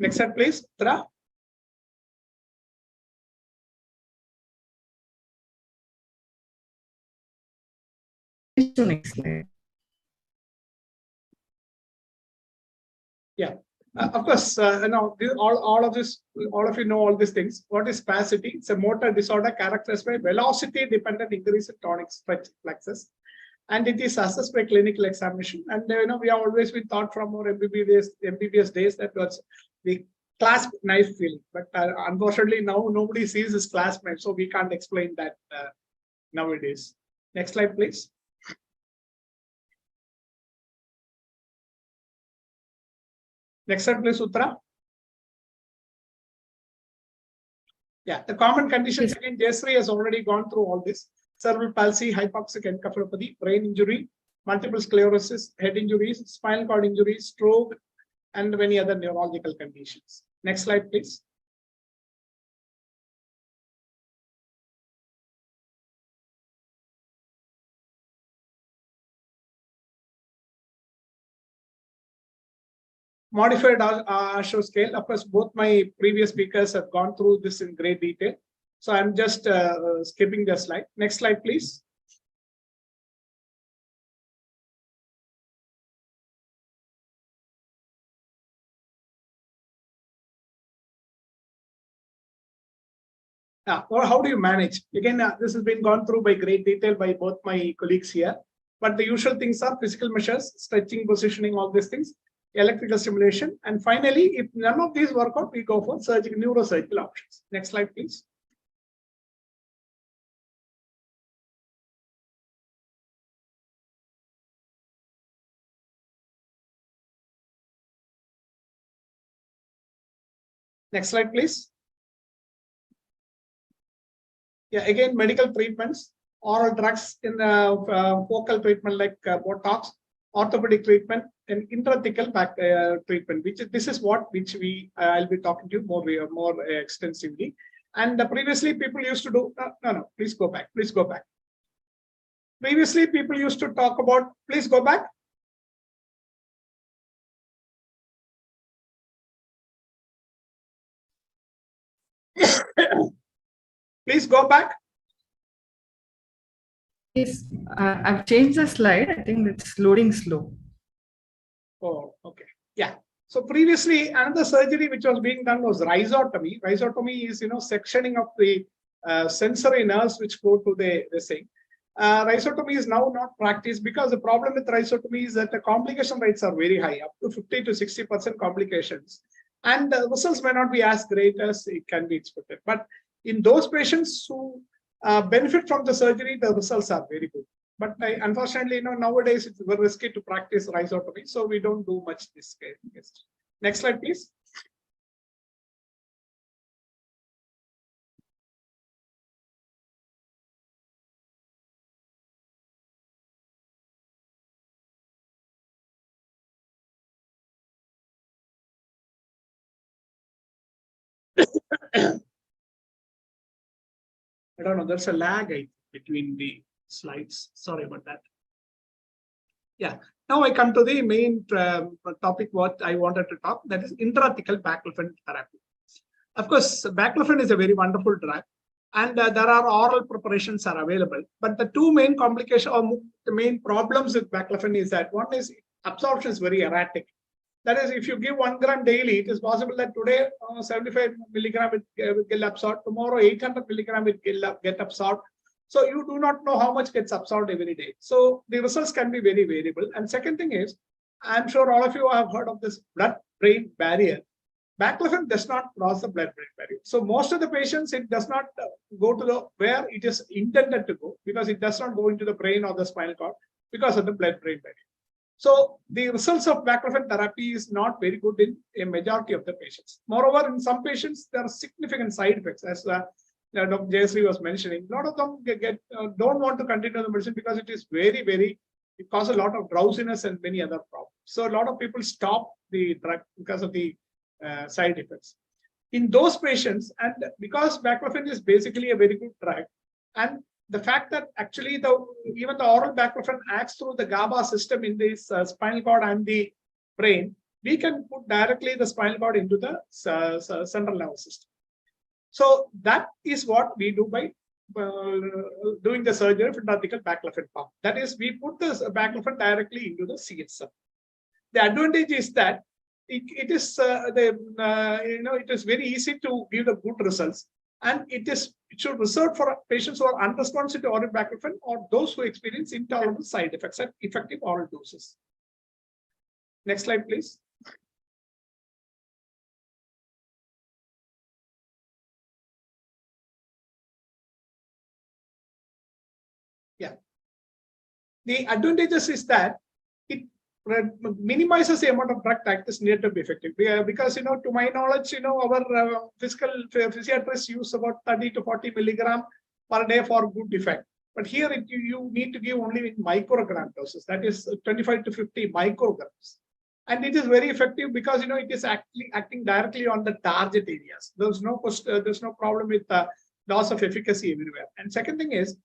Next slide, please. Tra. Next slide. Yeah, of course. Now, all of you know all these things. What is spasticity? It's a motor disorder characterized by velocity-dependent increase in tonic stretch plexus, and it is assessed by clinical examination. And we have always been taught from our MBBS days that was the clasp knife feeling. But unfortunately, now nobody sees this clasp knife, so we can't explain that nowadays. Next slide, please. Next slide, please, Uttara. Yeah, the common conditions, again, Jayasri has already gone through all this. Cerebral palsy, hypoxic encephalopathy, brain injury, multiple sclerosis, head injuries, spinal cord injuries, stroke, and many other neurological conditions. Next slide, please. Modified Asher scale. Of course, both my previous speakers have gone through this in great detail. So I'm just skipping the slide. Next slide, please. Or how do you manage? Again, this has been gone through by great detail by both my colleagues here. But the usual things are physical measures, stretching, positioning, all these things, electrical stimulation. And finally, if none of these work out, we go for surgical, neurosurgical options. Next slide, please. Next slide, please. Yeah, again, medical treatments, oral drugs in focal treatment like Botox, orthopedic treatment, and intrathecal back treatment. This is what I'll be talking to you more extensively. And previously, people used to do no. Please go back. Please go back. Previously, people used to talk about. Please go back. Please go back. Yes, I've changed the slide. I think it's loading slow. Oh, okay. Yeah. So previously, another surgery which was being done was rhizotomy. Rhizotomy is, sectioning of the sensory nerves which go to the thing. Rhizotomy is now not practiced because the problem with rhizotomy is that the complication rates are very high, up to 50 to 60% complications. And the results may not be as great as it can be expected. But in those patients who benefit from the surgery, the results are very good. But unfortunately, nowadays it's very risky to practice rhizotomy, so we don't do much this case. Next slide, please. I don't know, there's a lag between the slides. Sorry about that. Yeah, now I come to the main topic what I wanted to talk, that is intrathecal baclofen therapy. Of course, baclofen is a very wonderful drug, and there are oral preparations are available. But the two main complications or the main problems with baclofen is that one is absorption is very erratic. That is, if you give 1 gram daily, it is possible that today 75 milligram will get absorbed, tomorrow 800 milligram will get absorbed. So you do not know how much gets absorbed every day. So the results can be very variable. And second thing is, I'm sure all of you have heard of this blood-brain barrier. Baclofen does not cross the blood-brain barrier. So most of the patients, it does not go to the where it is intended to go, because it does not go into the brain or the spinal cord because of the blood-brain barrier. So the results of baclofen therapy is not very good in a majority of the patients. Moreover, in some patients, there are significant side effects, as Dr. Jayashree was mentioning. A lot of them don't want to continue the medicine because it is it causes a lot of drowsiness and many other problems. So a lot of people stop the drug because of the side effects. In those patients, and because baclofen is basically a very good drug, and the fact that actually even the oral baclofen acts through the GABA system in this spinal cord and the brain, we can put directly the spinal cord into the central nervous system. So that is what we do by doing the surgery of intrathecal baclofen pump. That is, we put the baclofen directly into the CSF. The advantage is that it is very easy to give the good results, and it should reserve for patients who are unresponsive to oral baclofen or those who experience intolerable side effects at effective oral doses. Next slide, please. Yeah. The advantages is that it minimizes the amount of drug that is needed to be effective. Because, to my knowledge, our physiatrists use about 30 to 40 milligram per day for good effect. But here you need to give only in microgram doses, that is 25 to 50 micrograms. And it is very effective because, it is actually acting directly on the target areas. There's no problem with loss of efficacy everywhere. And second thing is,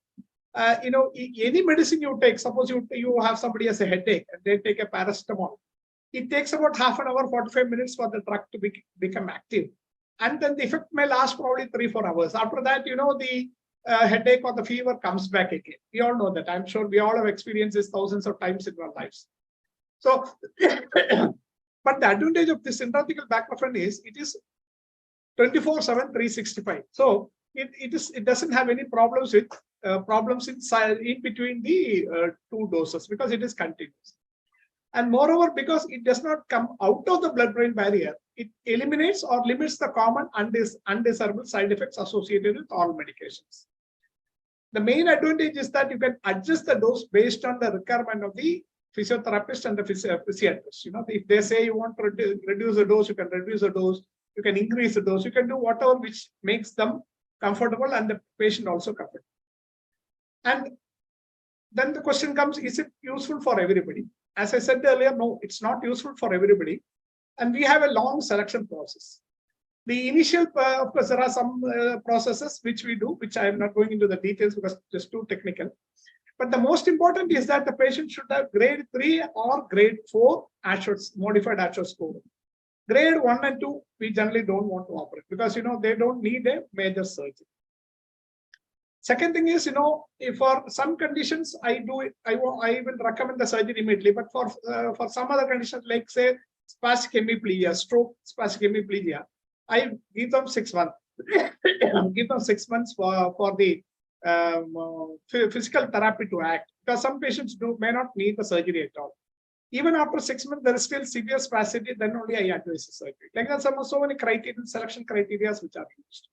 any medicine you take, suppose you have somebody has a headache and they take a paracetamol, it takes about half an hour, 45 minutes for the drug to become active. And then the effect may last probably 3-4 hours. After that, the headache or the fever comes back again. We all know that. I'm sure we all have experienced this thousands of times in our lives. So, but the advantage of this intrathecal baclofen is it is 24/7, 365. So it doesn't have any problems with in between the two doses, because it is continuous. And moreover, because it does not come out of the blood-brain barrier, it eliminates or limits the common undesirable side effects associated with oral medications. The main advantage is that you can adjust the dose based on the requirement of the physiotherapist and the physiatrist. If they say you want to reduce the dose, you can reduce the dose. You can increase the dose. You can do whatever which makes them comfortable and the patient also comfortable. And then the question comes, is it useful for everybody? As I said earlier, no, it's not useful for everybody. And we have a long selection process. The initial, of course, there are some processes which we do, which I am not going into the details because it's too technical. But the most important is that the patient should have grade 3 or grade 4 modified Ashworth score. Grade 1 and 2, we generally don't want to operate because, they don't need a major surgery. Second thing is, if for some conditions I will recommend the surgery immediately, but for some other conditions, like say spastic hemiplegia, stroke spastic hemiplegia, I give them 6 months. Give them 6 months for the physical therapy to act, because some patients may not need the surgery at all. even after 6 months, there is still severe spasticity, then only I advise surgery. Like that, so many criteria, selection criteria which are used.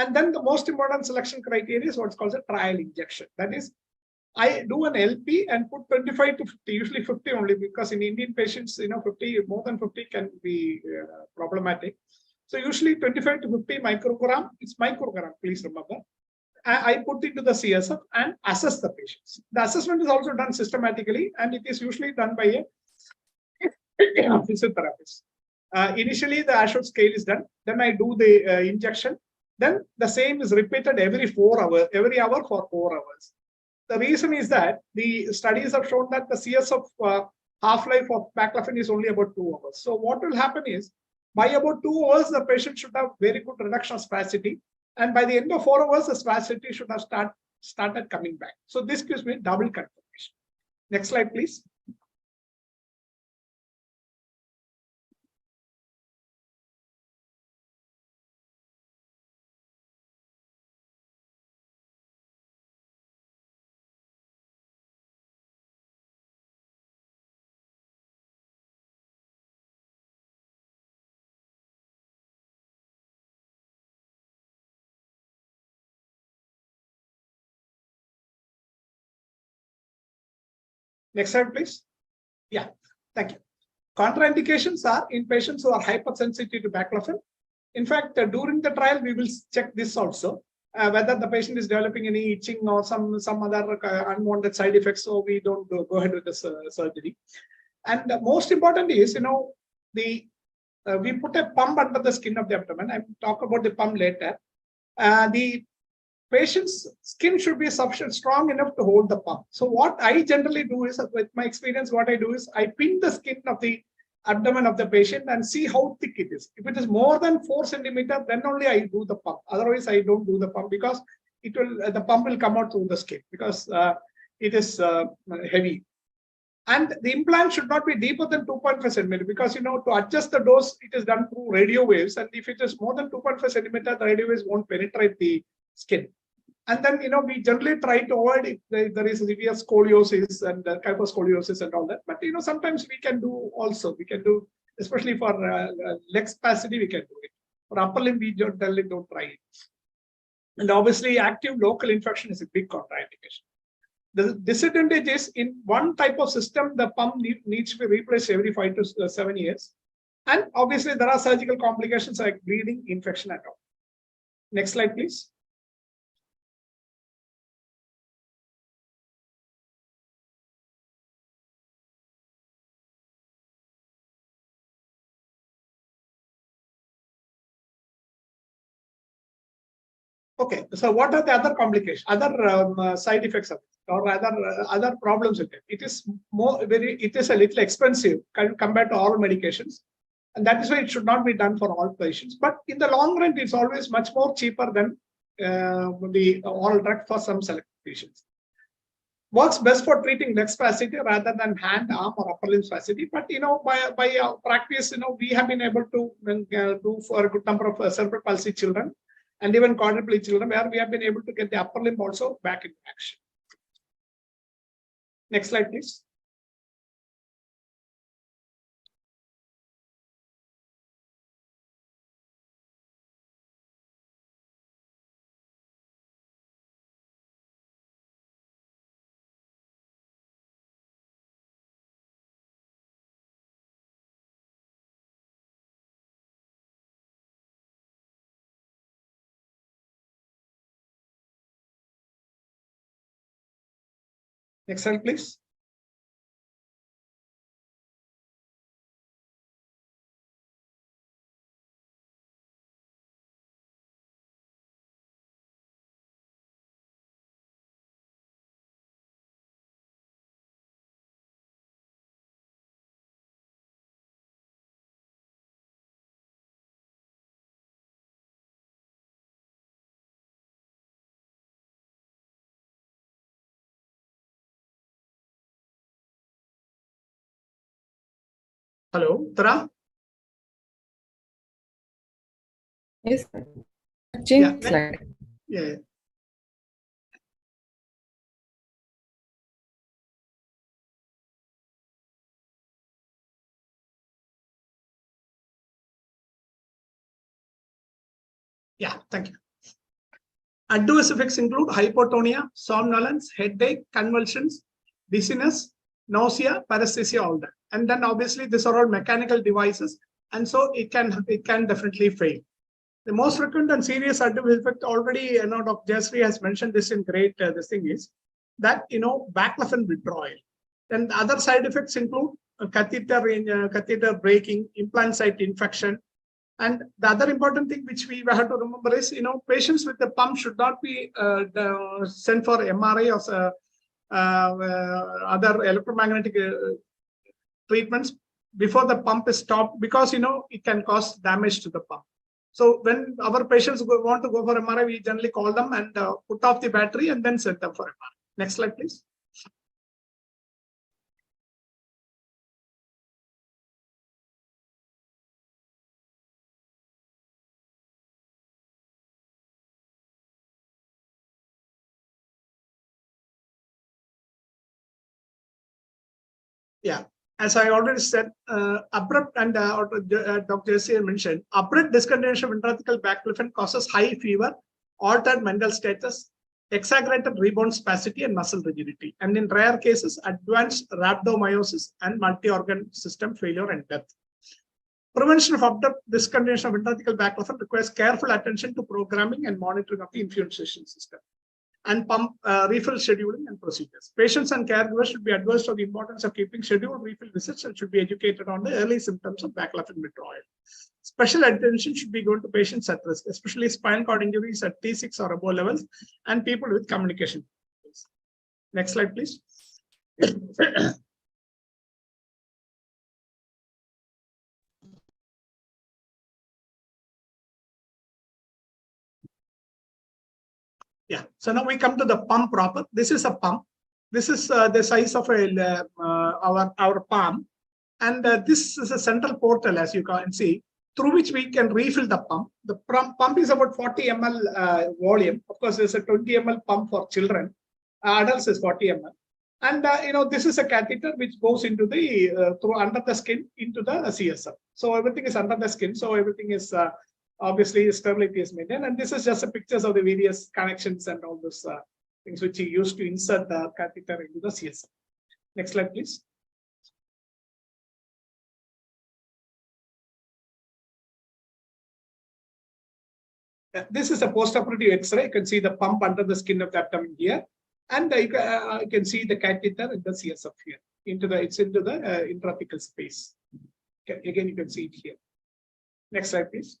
And then the most important selection criteria is what's called a trial injection. That is, I do an LP and put 25 to 50, usually 50 only, because in Indian patients, 50, more than 50 can be problematic. So usually 25 to 50 microgram, it's microgram, please remember. I put into the CSF and assess the patients. The assessment is also done systematically, and it is usually done by a physiotherapist. Initially, the Ashworth scale is done. Then I do the injection. Then the same is repeated every 4 hours, every hour for 4 hours. The reason is that the studies have shown that the CSF half-life of baclofen is only about 2 hours. So what will happen is, by about 2 hours, the patient should have very good reduction of spasticity. And by the end of 4 hours, the spasticity should have started coming back. So this gives me double confirmation. Next slide, please. Next slide, please. Yeah, thank you. Contraindications are in patients who are hypersensitive to baclofen. In fact, during the trial, we will check this also, whether the patient is developing any itching or some other unwanted side effects, so we don't go ahead with this surgery. And most important is, we put a pump under the skin of the abdomen. I will talk about the pump later. The patient's skin should be sufficient, strong enough to hold the pump. So what I generally do is, with my experience, what I do is I pin the skin of the abdomen of the patient and see how thick it is. If it is more than 4 centimeters, then only I do the pump. Otherwise, I don't do the pump, because the pump will come out through the skin, because it is heavy. And the implant should not be deeper than 2.5 centimeters, because to adjust the dose, it is done through radio waves. And if it is more than 2.5 centimeters, the radio waves won't penetrate the skin. And then, we generally try to avoid if there is severe scoliosis and kyphoscoliosis and all that. But, sometimes we can do, especially for leg spasticity, we can do it. For upper limb, we generally don't try it. And obviously, active local infection is a big contraindication. The disadvantage is, in one type of system, the pump needs to be replaced every 5 to 7 years. And obviously, there are surgical complications like bleeding, infection, and all. Next slide, please. Okay, so what are the other complications, other side effects of it, or other problems with it? It is a little expensive compared to oral medications, and that is why it should not be done for all patients. But in the long run, it's always much more cheaper than the oral drug for some select patients. Works best for treating leg spasticity rather than hand, arm, or upper limb spasticity. But by practice, we have been able to do for a good number of cerebral palsy children, and even quadriplegic children, where we have been able to get the upper limb also back into action. Next slide, please. Next slide, please. Hello, Tara? Yes. Change Yeah. slide. Yeah. Yeah, thank you. Adverse effects include hypotonia, somnolence, headache, convulsions, dizziness, nausea, paresthesia, all that. And then obviously these are all mechanical devices, and so it can definitely fail. The most frequent and serious adverse effect, already Dr. Jasri has mentioned this in great this thing is that baclofen withdrawal. Then the other side effects include catheter breaking, implant site infection. And the other important thing which we have to remember is, patients with the pump should not be sent for MRI or other electromagnetic treatments before the pump is stopped, because it can cause damage to the pump. So when our patients want to go for MRI, we generally call them and put off the battery and then send them for MRI. Next slide, please. Yeah, as I already said, abrupt and Dr. Jesse mentioned, abrupt discontinuation of intrathecal baclofen causes high fever, altered mental status, exaggerated rebound spasticity, and muscle rigidity. And in rare cases, advanced rhabdomyosis and multi-organ system failure and death. Prevention of abrupt discontinuation of intrathecal baclofen requires careful attention to programming and monitoring of the infusion system, and pump refill scheduling and procedures. Patients and caregivers should be advised of the importance of keeping scheduled refill visits and should be educated on the early symptoms of baclofen withdrawal. Special attention should be given to patients at risk, especially spinal cord injuries at T6 or above levels and people with communication. Next slide, please. Yeah, so now we come to the pump proper. This is a pump. This is the size of our palm, and this is a central portal, as you can see, through which we can refill the pump. The pump is about 40 ml volume. Of course, there's a 20 ml pump for children. Adults is 40 ml. And this is a catheter which goes into the through under the skin into the CSF. So everything is under the skin. So everything is obviously stability is maintained. And this is just a pictures of the various connections and all those things which you use to insert the catheter into the CSF. Next slide, please. This is a postoperative X-ray. You can see the pump under the skin of the abdomen here, and you can see the catheter in the CSF here. It's into the intrathecal space. Okay, again, you can see it here. Next slide, please.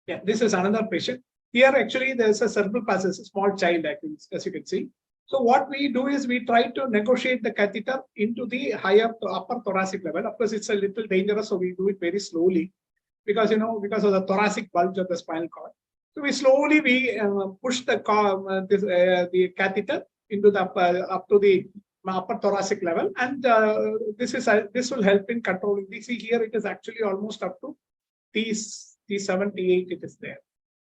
Yeah, this is another patient. Here, actually, there's a cerebral palsy, a small child, as you can see. So what we do is we try to negotiate the catheter into the upper thoracic level. Of course, it's a little dangerous, so we do it very slowly because because of the thoracic bulge of the spinal cord. So we slowly push the catheter into the up to the upper thoracic level, and this will help in controlling. We see here it is actually almost up to T7, T8. It is there.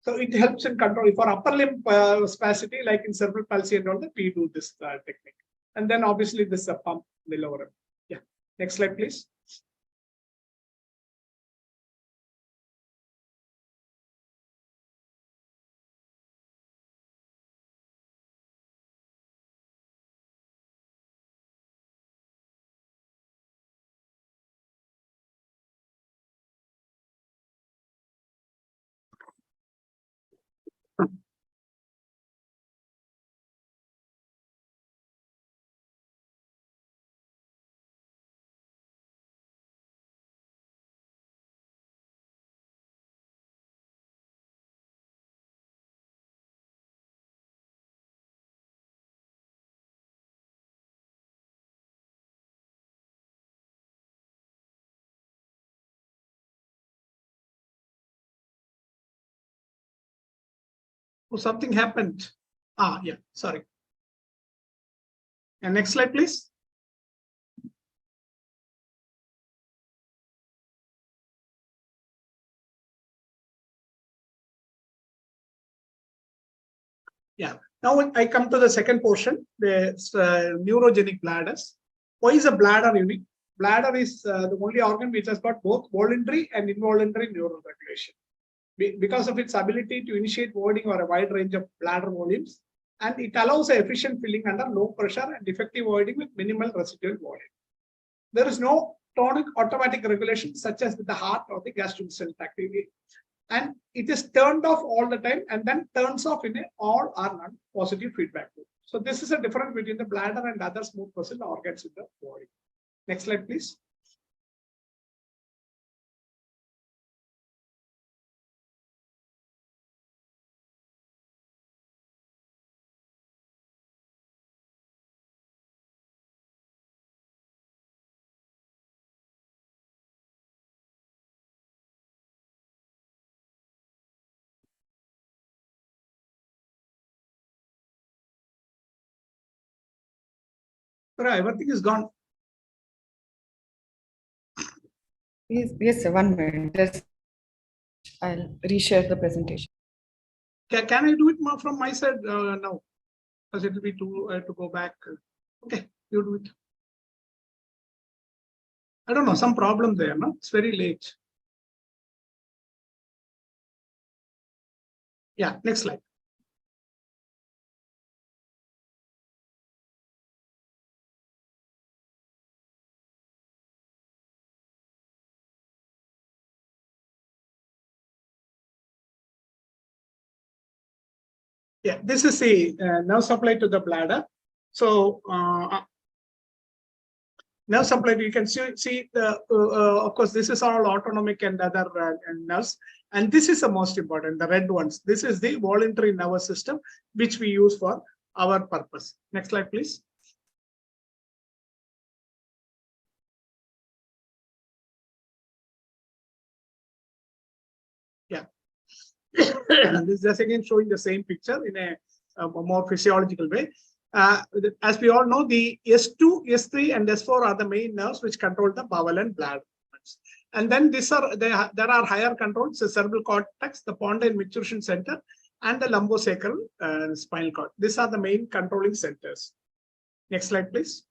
So it helps in control for upper limb spasticity, like in cerebral palsy and all that. We do this technique, and then obviously this pump in the lower limb. Yeah. Next slide, please. Oh, something happened. Yeah, sorry. And next slide, please. Yeah. Now I come to the second portion, the neurogenic bladders. Why is a bladder unique? Bladder is the only organ which has got both voluntary and involuntary neural regulation. Because of its ability to initiate voiding or a wide range of bladder volumes, and it allows efficient filling under low pressure and effective voiding with minimal residual volume. There is no tonic automatic regulation such as with the heart or the gastrointestinal tract, and it is turned off all the time and then turns off in a all or none positive feedback loop. So this is a difference between the bladder and other smooth muscle organs in the body. Next slide, please. Everything is gone. Yes, sir, 1 minute. Just I'll reshare the presentation. Can I do it more from my side now? Because it will be to go back. Okay, you do it. I don't know, some problem there, no? It's very late. Yeah, next slide. Yeah, this is the nerve supply to the bladder. So nerve supply, you can see the, of course, this is all autonomic and other nerves. And this is the most important, the red ones. This is the voluntary nervous system, which we use for our purpose. Next slide, please. Yeah. This is just again showing the same picture in a more physiological way. As we all know, the S2, S3, and S4 are the main nerves which control the bowel and bladder. And then there are higher controls: the cerebral cortex, the pontine maturation center, and the lumbosacral spinal cord. These are the main controlling centers. Next slide, please.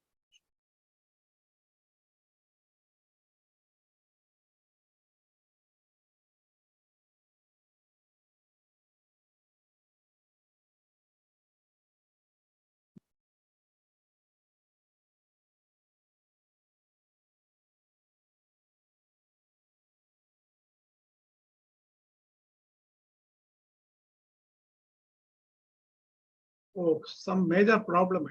Oh, some major problem.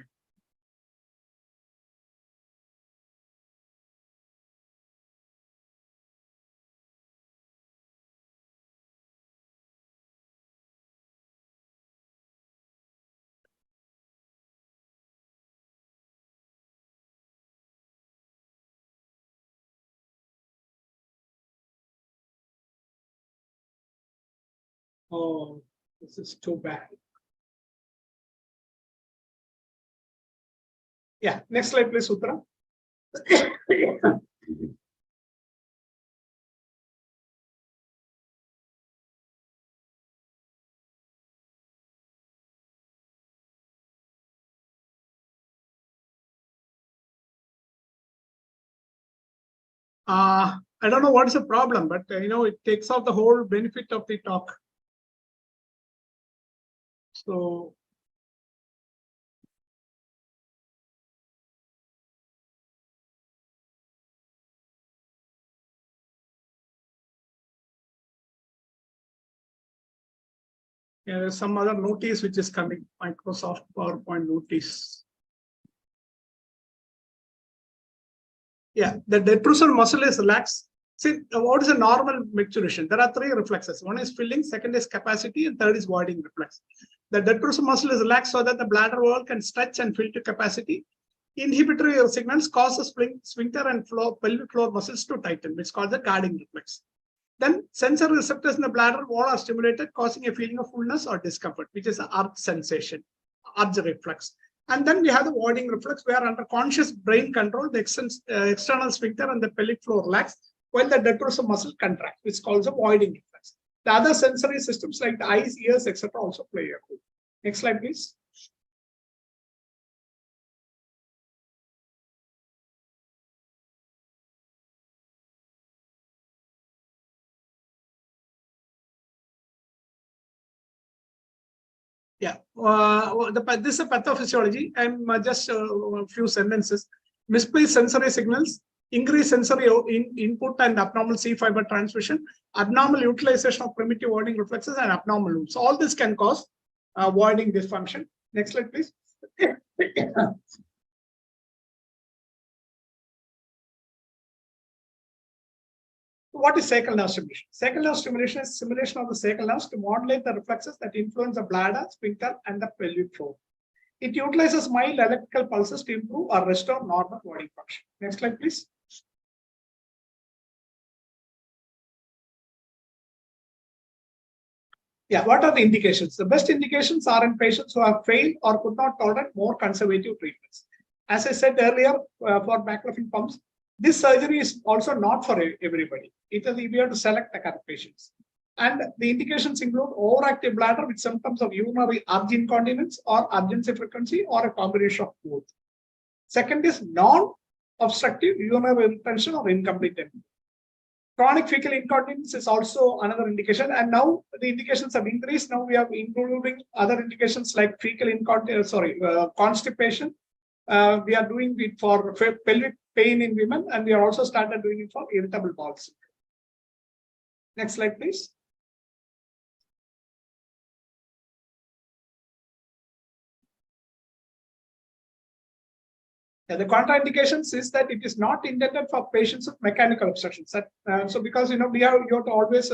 Oh, this is too bad. Yeah, next slide, please, Sutra. I don't know what is the problem, but it takes off the whole benefit of the talk. So yeah, there's some other notice which is coming, Microsoft PowerPoint notice. Yeah, the detrusor muscle is relaxed. See, what is a normal maturation? There are three reflexes. One is filling, second is capacity, and third is voiding reflex. The detrusor muscle is relaxed so that the bladder wall can stretch and fill to capacity. Inhibitory signals cause the sphincter and pelvic floor muscles to tighten, which is called the guarding reflex. Then sensory receptors in the bladder wall are stimulated, causing a feeling of fullness or discomfort, which is an urge sensation, urge reflex. And then we have the voiding reflex, where under conscious brain control, the external sphincter and the pelvic floor relax, while the detrusor muscle contracts, which is called the voiding reflex. The other sensory systems like the eyes, ears, etc. also play a role. Next slide, please. Yeah, this is a pathophysiology. I'm just a few sentences. Misplaced sensory signals, increased sensory input and abnormal C fiber transmission, abnormal utilization of primitive voiding reflexes, and abnormal loops. All this can cause voiding dysfunction. Next slide, please. What is sacral nerve stimulation? Sacral nerve stimulation is stimulation of the sacral nerves to modulate the reflexes that influence the bladder, sphincter, and the pelvic floor. It utilizes mild electrical pulses to improve or restore normal body function. Next slide, please. Yeah, what are the indications? The best indications are in patients who have failed or could not tolerate more conservative treatments. As I said earlier, for baclofen pumps, this surgery is also not for everybody. We have to select the correct patients. And the indications include overactive bladder with symptoms of urinary urge incontinence or urgency frequency or a combination of both. Second is non-obstructive urinary retention or incomplete emptying. Chronic fecal incontinence is also another indication, and now the indications have increased. Now we are including other indications like fecal incontinence, constipation. We are doing it for pelvic pain in women, and we are also started doing it for irritable bowel syndrome. Next slide, please. The contraindications is that it is not intended for patients with mechanical obstructions. So because you have to always,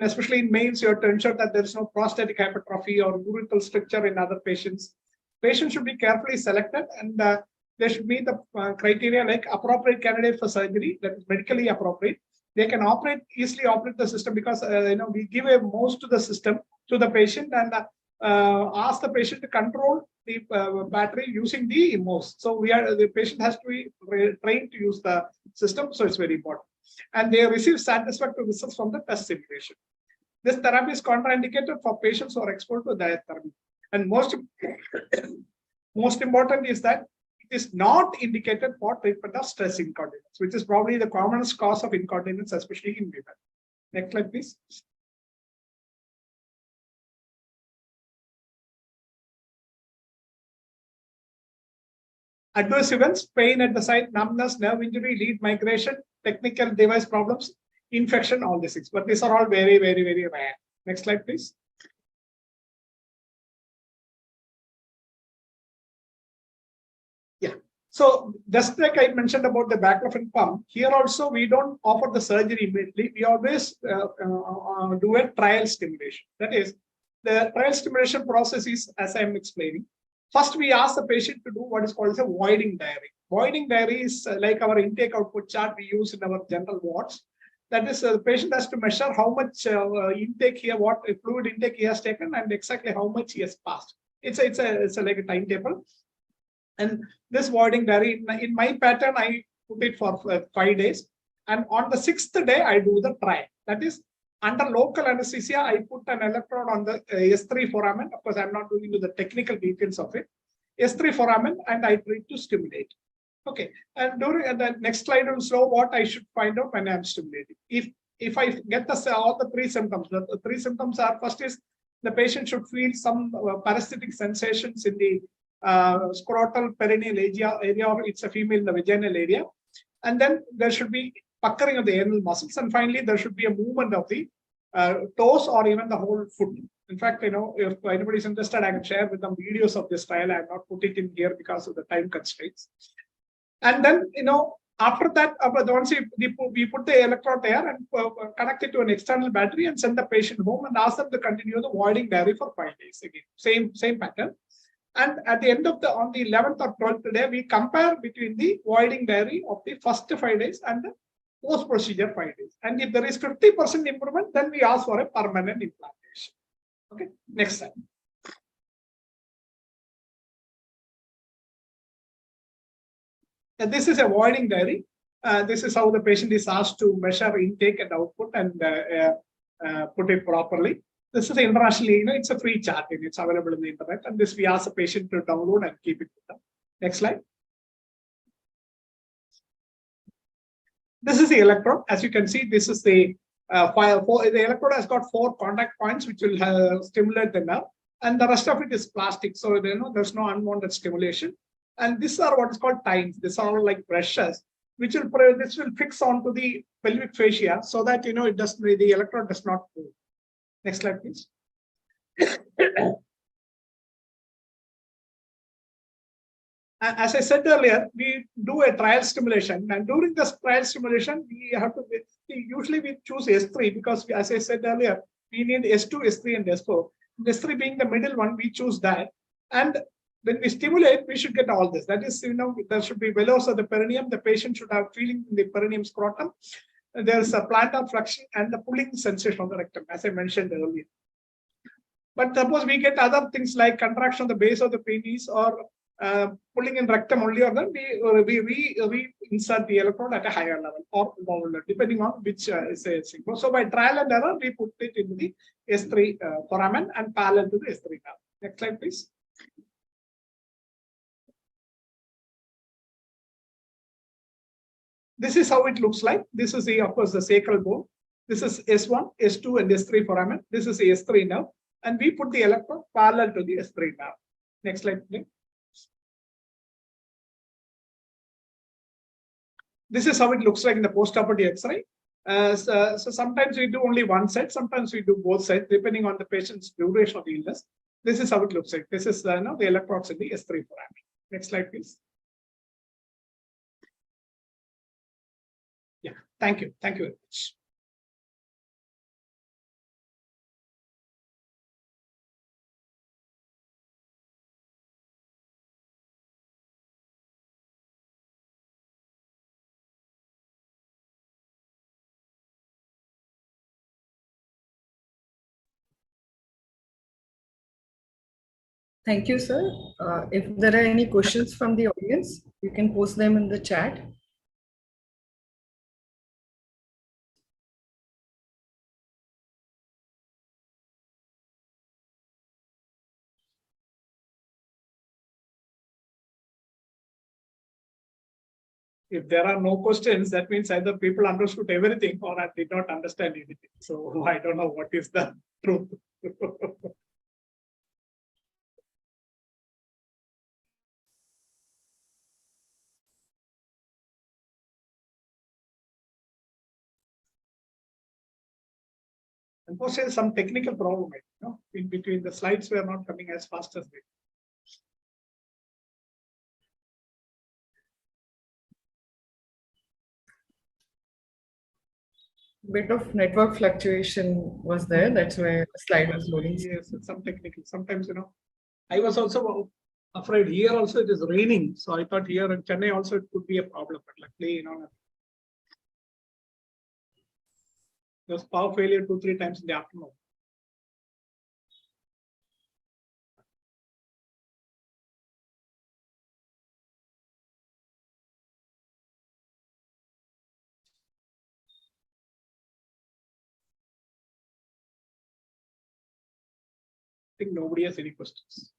especially in males, you have to ensure that there is no prostatic hypertrophy or urethral stricture in other patients. Patients should be carefully selected, and there should be the criteria like appropriate candidate for surgery, that is medically appropriate. They can easily operate the system because we give a most to the system to the patient and ask the patient to control the battery using the most. So the patient has to be trained to use the system, so it's very important. And they receive satisfactory results from the test simulation. This therapy is contraindicated for patients who are exposed to dietherapy. And most important is that it is not indicated for treatment of stress incontinence, which is probably the commonest cause of incontinence, especially in women. Next slide, please. Adverse events, pain at the site, numbness, nerve injury, lead migration, technical device problems, infection, all these things. But these are all very, very, very rare. Next slide, please. Yeah. So just like I mentioned about the baclofen pump, here also we don't offer the surgery immediately. We always do a trial stimulation. That is, the trial stimulation process is, as I'm explaining, first we ask the patient to do what is called a voiding diary. Voiding diary is like our intake output chart we use in our general wards. That is, the patient has to measure how much intake here, what fluid intake he has taken, and exactly how much he has passed. It's like a timetable. And this voiding diary, in my pattern, I put it for 5 days. And on the 6th day, I do the trial. That is, under local anesthesia, I put an electrode on the S3 foramen. Of course, I'm not going into the technical details of it. S3 foramen, and I try to stimulate. Okay, and during the next slide will show what I should find out when I'm stimulating. If I get all the 3 symptoms, the 3 symptoms are, first is the patient should feel some parasitic sensations in the scrotal perineal area, or it's a female in the vaginal area. And then there should be puckering of the anal muscles. And finally, there should be a movement of the toes or even the whole foot. In fact, if anybody is interested, I can share with them videos of this trial. I have not put it in here because of the time constraints. And then, after that, once we put the electrode there and connect it to an external battery and send the patient home and ask them to continue the voiding diary for 5 days again. Same pattern. And at the end of on the 11th or 12th day, we compare between the voiding diary of the first 5 days and the post-procedure 5 days. And if there is 50% improvement, then we ask for a permanent implantation. Okay, next slide. And this is a voiding diary. This is how the patient is asked to measure intake and output and put it properly. This is internationally, it's a free chart and it's available in the internet. And this we ask the patient to download and keep it with them. Next slide. This is the electrode. As you can see, this is the the electrode has got 4 contact points which will stimulate the nerve, and the rest of it is plastic. So there's no unwanted stimulation. And these are what is called tines. These are all like brushes, which will fix onto the pelvic fascia so that the electrode does not move. Next slide, please. As I said earlier, we do a trial stimulation, and during this trial stimulation, usually we choose S3 because, as I said earlier, we need S2, S3, and S4. S3 being the middle one, we choose that. And when we stimulate, we should get all this. That is, there should be velos of the perineum. The patient should have feeling in the perineum scrotum. There is a plantar flexion and the pulling sensation on the rectum, as I mentioned earlier. But suppose we get other things like contraction of the base of the penis or pulling in rectum only, or then we insert the electrode at a higher level or lower level, depending on which is a single. So by trial and error, we put it into the S3 foramen and parallel to the S3 nerve. Next slide, please. This is how it looks like. This is of course, the sacral bone. This is S1, S2, and S3 foramen. This is the S3 nerve, and we put the electrode parallel to the S3 nerve. Next slide, please. This is how it looks like in the postoperative X-ray. So sometimes we do only one side, sometimes we do both sides, depending on the patient's duration of the illness. This is how it looks like. This is the electrodes in the S3 foramen. Next slide, please. Yeah, thank you. Thank you very much. Thank you, sir. If there are any questions from the audience, you can post them in the chat. If there are no questions, that means either people understood everything or I did not understand anything. So I don't know what is the truth. Unfortunately, some technical problem, in between the slides were not coming as fast as they. Bit of network fluctuation was there. That's why the slide was loading. Yes, some technical. Sometimes, I was also afraid here also it is raining. So I thought here in Chennai also it could be a problem. But luckily, there was power failure 2-3 times in the afternoon. I think nobody has any questions.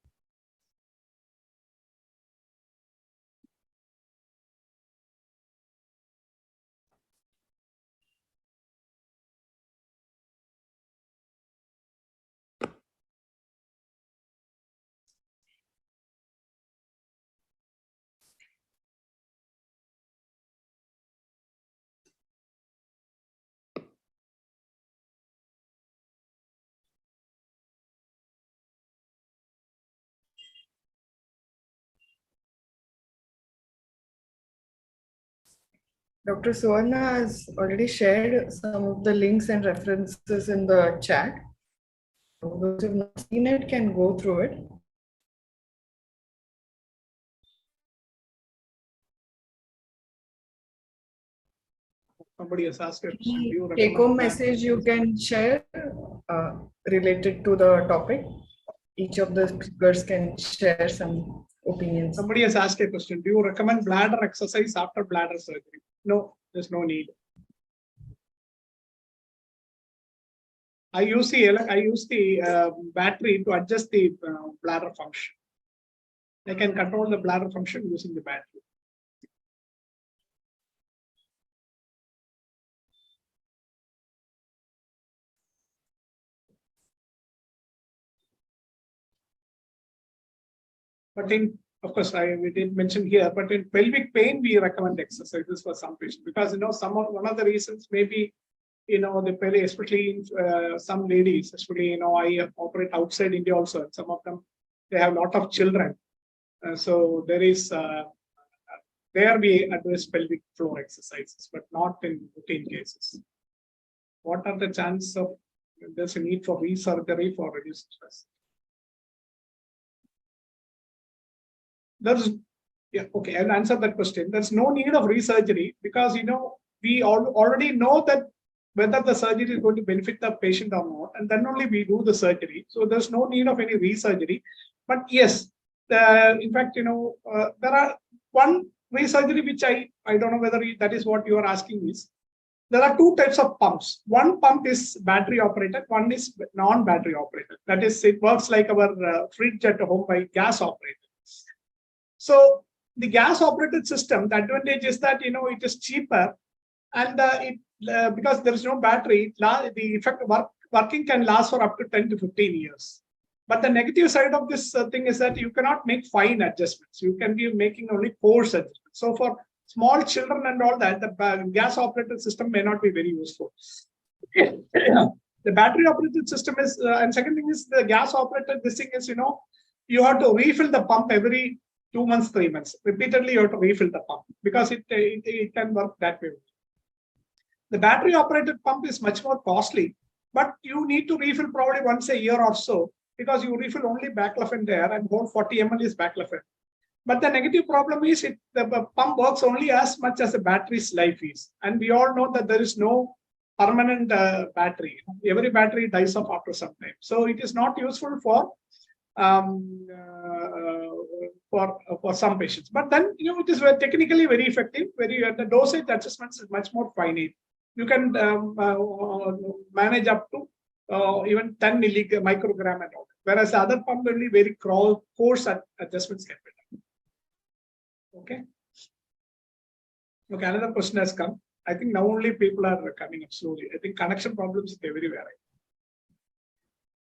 Dr. Suvarna has already shared some of the links and references in the chat. Those who have not seen it can go through it. Somebody has asked a question. Take-home message you can share related to the topic. Each of the speakers can share some opinions. Somebody has asked a question. Do you recommend bladder exercise after bladder surgery? No, there's no need. I use the battery to adjust the bladder function. I can control the bladder function using the battery. But of course, we didn't mention here, but in pelvic pain, we recommend exercises for some patients because one of the reasons maybe the pelvic, especially in some ladies, especially I operate outside India also. And some of them they have a lot of children, so there is there we address pelvic floor exercises, but not in routine cases. What are the chances of there's a need for resurgery for reduced stress? Okay, I'll answer that question. There's no need of resurgery because we already know that whether the surgery is going to benefit the patient or not, and then only we do the surgery. So there's no need of any resurgery. But yes, in fact, there are one resurgery which I don't know whether that is what you are asking is. There are two types of pumps. One pump is battery operated, one is non-battery operated. That is, it works like our fridge at home by gas operated. So the gas operated system, the advantage is that it is cheaper, and because there is no battery, the effect working can last for up to 10 to 15 years. But the negative side of this thing is that you cannot make fine adjustments. You can be making only coarse adjustments. So for small children and all that, the gas operated system may not be very useful. The battery operated system is, and second thing is the gas operated. This thing is, you have to refill the pump every 2 months, 3 months. Repeatedly, you have to refill the pump because it can work that way. The battery operated pump is much more costly, but you need to refill probably once a year or so because you refill only baclofen there and whole 40 ml is baclofen. But the negative problem is the pump works only as much as the battery's life is. And we all know that there is no permanent battery. Every battery dies off after some time. So it is not useful for some patients. But then, it is technically very effective. The dosage adjustments is much more finite. You can manage up to even 10 microgram and all. Whereas the other pump only very coarse adjustments can be done. Okay. Okay, another question has come. I think now only people are coming up slowly. I think connection problems everywhere.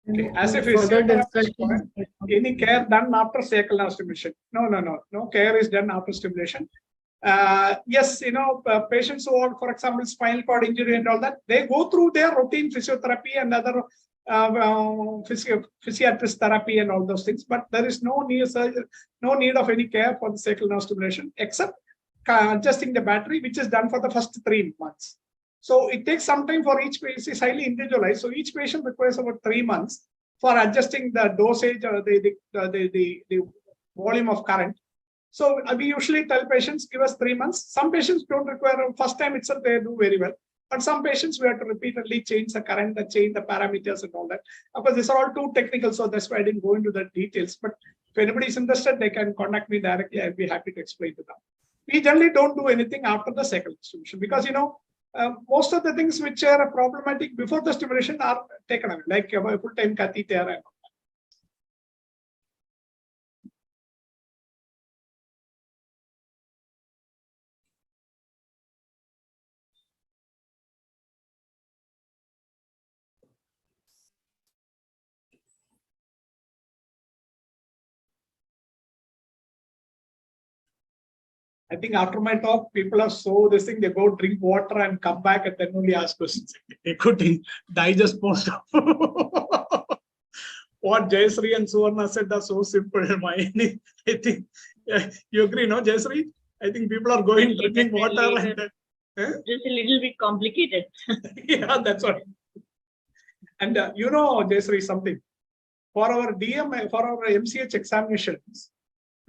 Okay. As if any care done after sacral nerve stimulation? No care is done after stimulation. Yes, patients who are, for example, spinal cord injury and all that, they go through their routine physiotherapy and other physiatrist therapy and all those things, but there is no need of any care for the sacral nerve stimulation except adjusting the battery, which is done for the first 3 months. So it takes some time for each patient. It's highly individualized. So each patient requires about 3 months for adjusting the dosage or the volume of current. So we usually tell patients, give us 3 months. Some patients don't require first time itself, they do very well. But some patients, we have to repeatedly change the current, change the parameters and all that. Of course, these are all too technical, so that's why I didn't go into the details. But if anybody is interested, they can contact me directly. I'll be happy to explain to them. We generally don't do anything after the sacral stimulation because, most of the things which are problematic before the stimulation are taken away, like a full-time catheter and I think after my talk, people are so this thing, they go drink water and come back and then only ask questions. They couldn't digest most of what Jayashree and Suvarna said are so simple. I think you agree, no, Jayashree? I think people are going drinking water and just a little bit complicated. Yeah, that's what. And Jayashree, something for our MCH examinations.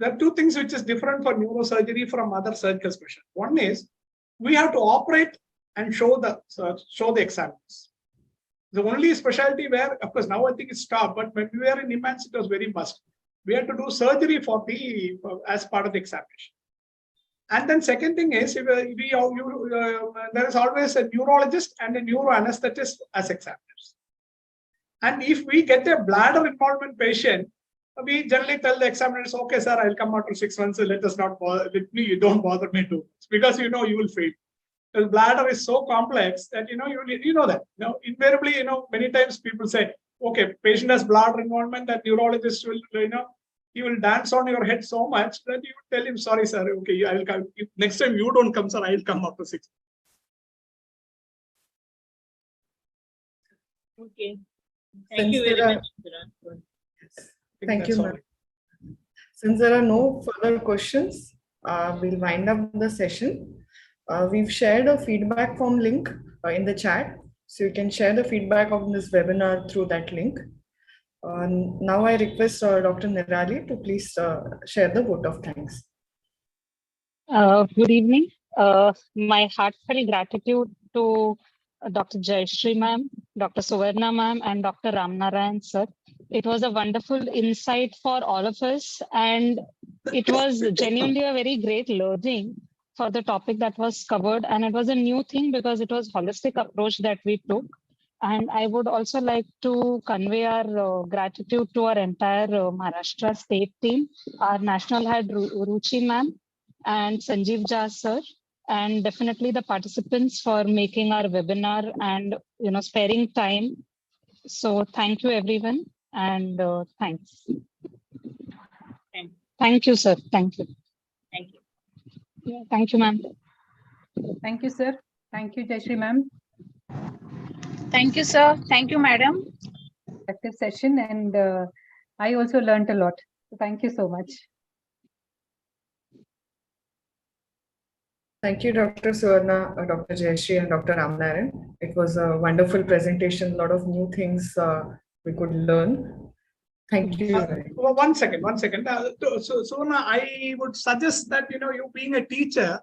There are two things which is different for neurosurgery from other surgical specialties. One is we have to operate and show the examiners. The only specialty where, of course, now I think it's stopped, but when we were in immense, it was very must. We had to do surgery as part of the examination. And then second thing is, there is always a neurologist and a neuroanesthetist as examiners. And if we get a bladder involvement patient, we generally tell the examiners, okay, sir, I'll come after 6 months. So let us not bother with me. You don't bother me too much because you will fail. The bladder is so complex that you know that. Invariably, many times people say, okay, patient has bladder involvement, that neurologist will, he will dance on your head so much that you tell him, sorry, sir, okay, I will come. If next time you don't come, sir, I will come after 6 months. Okay. Thank you very much, Sir. Thank you, ma'am. Since there are no further questions, we'll wind up the session. We've shared a feedback form link in the chat, so you can share the feedback of this webinar through that link. Now I request Dr. Nirali to please share the vote of thanks. Good evening. My heartfelt gratitude to Dr. Jayashree ma'am, Dr. Suvarna ma'am, and Dr. Ramnarayan sir. It was a wonderful insight for all of us, and it was genuinely a very great learning for the topic that was covered. And it was a new thing because it was holistic approach that we took. And I would also like to convey our gratitude to our entire Maharashtra state team, our national head Ruchi ma'am, and Sanjeev Jha sir, and definitely the participants for making our webinar and sparing time. So thank you everyone, and thanks. Thank you, sir. Thank you. Thank you. Yeah, thank you, ma'am. Thank you, sir. Thank you, Jayashree ma'am. Thank you, sir. Thank you, madam. Active session, and I also learned a lot. So thank you so much. Thank you, Dr. Suvarna, Dr. Jayashree, and Dr. Ramnarayan. It was a wonderful presentation, a lot of new things we could learn. Thank you. One second. So, Suvarna, I would suggest that, you being a teacher,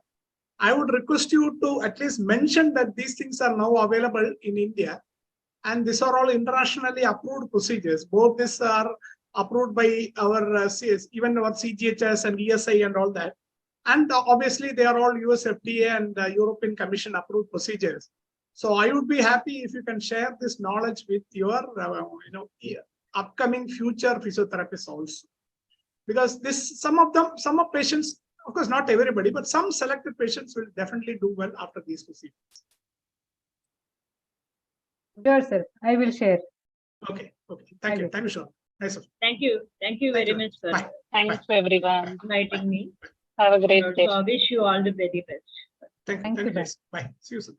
I would request you to at least mention that these things are now available in India. And these are all internationally approved procedures. Both these are approved by our even our CGHS and ESI and all that. And obviously, they are all US FDA and European Commission approved procedures. So I would be happy if you can share this knowledge with your, upcoming future physiotherapists also. Because some of patients, of course, not everybody, but some selected patients will definitely do well after these procedures. Sure, sir. I will share. Okay. Thank you. Thank you, sir. Nice. Thank you very much, sir. Bye. Thanks to everyone. Inviting me. Have a great day. So I wish you all the very best. Thank you. Bye. See you soon.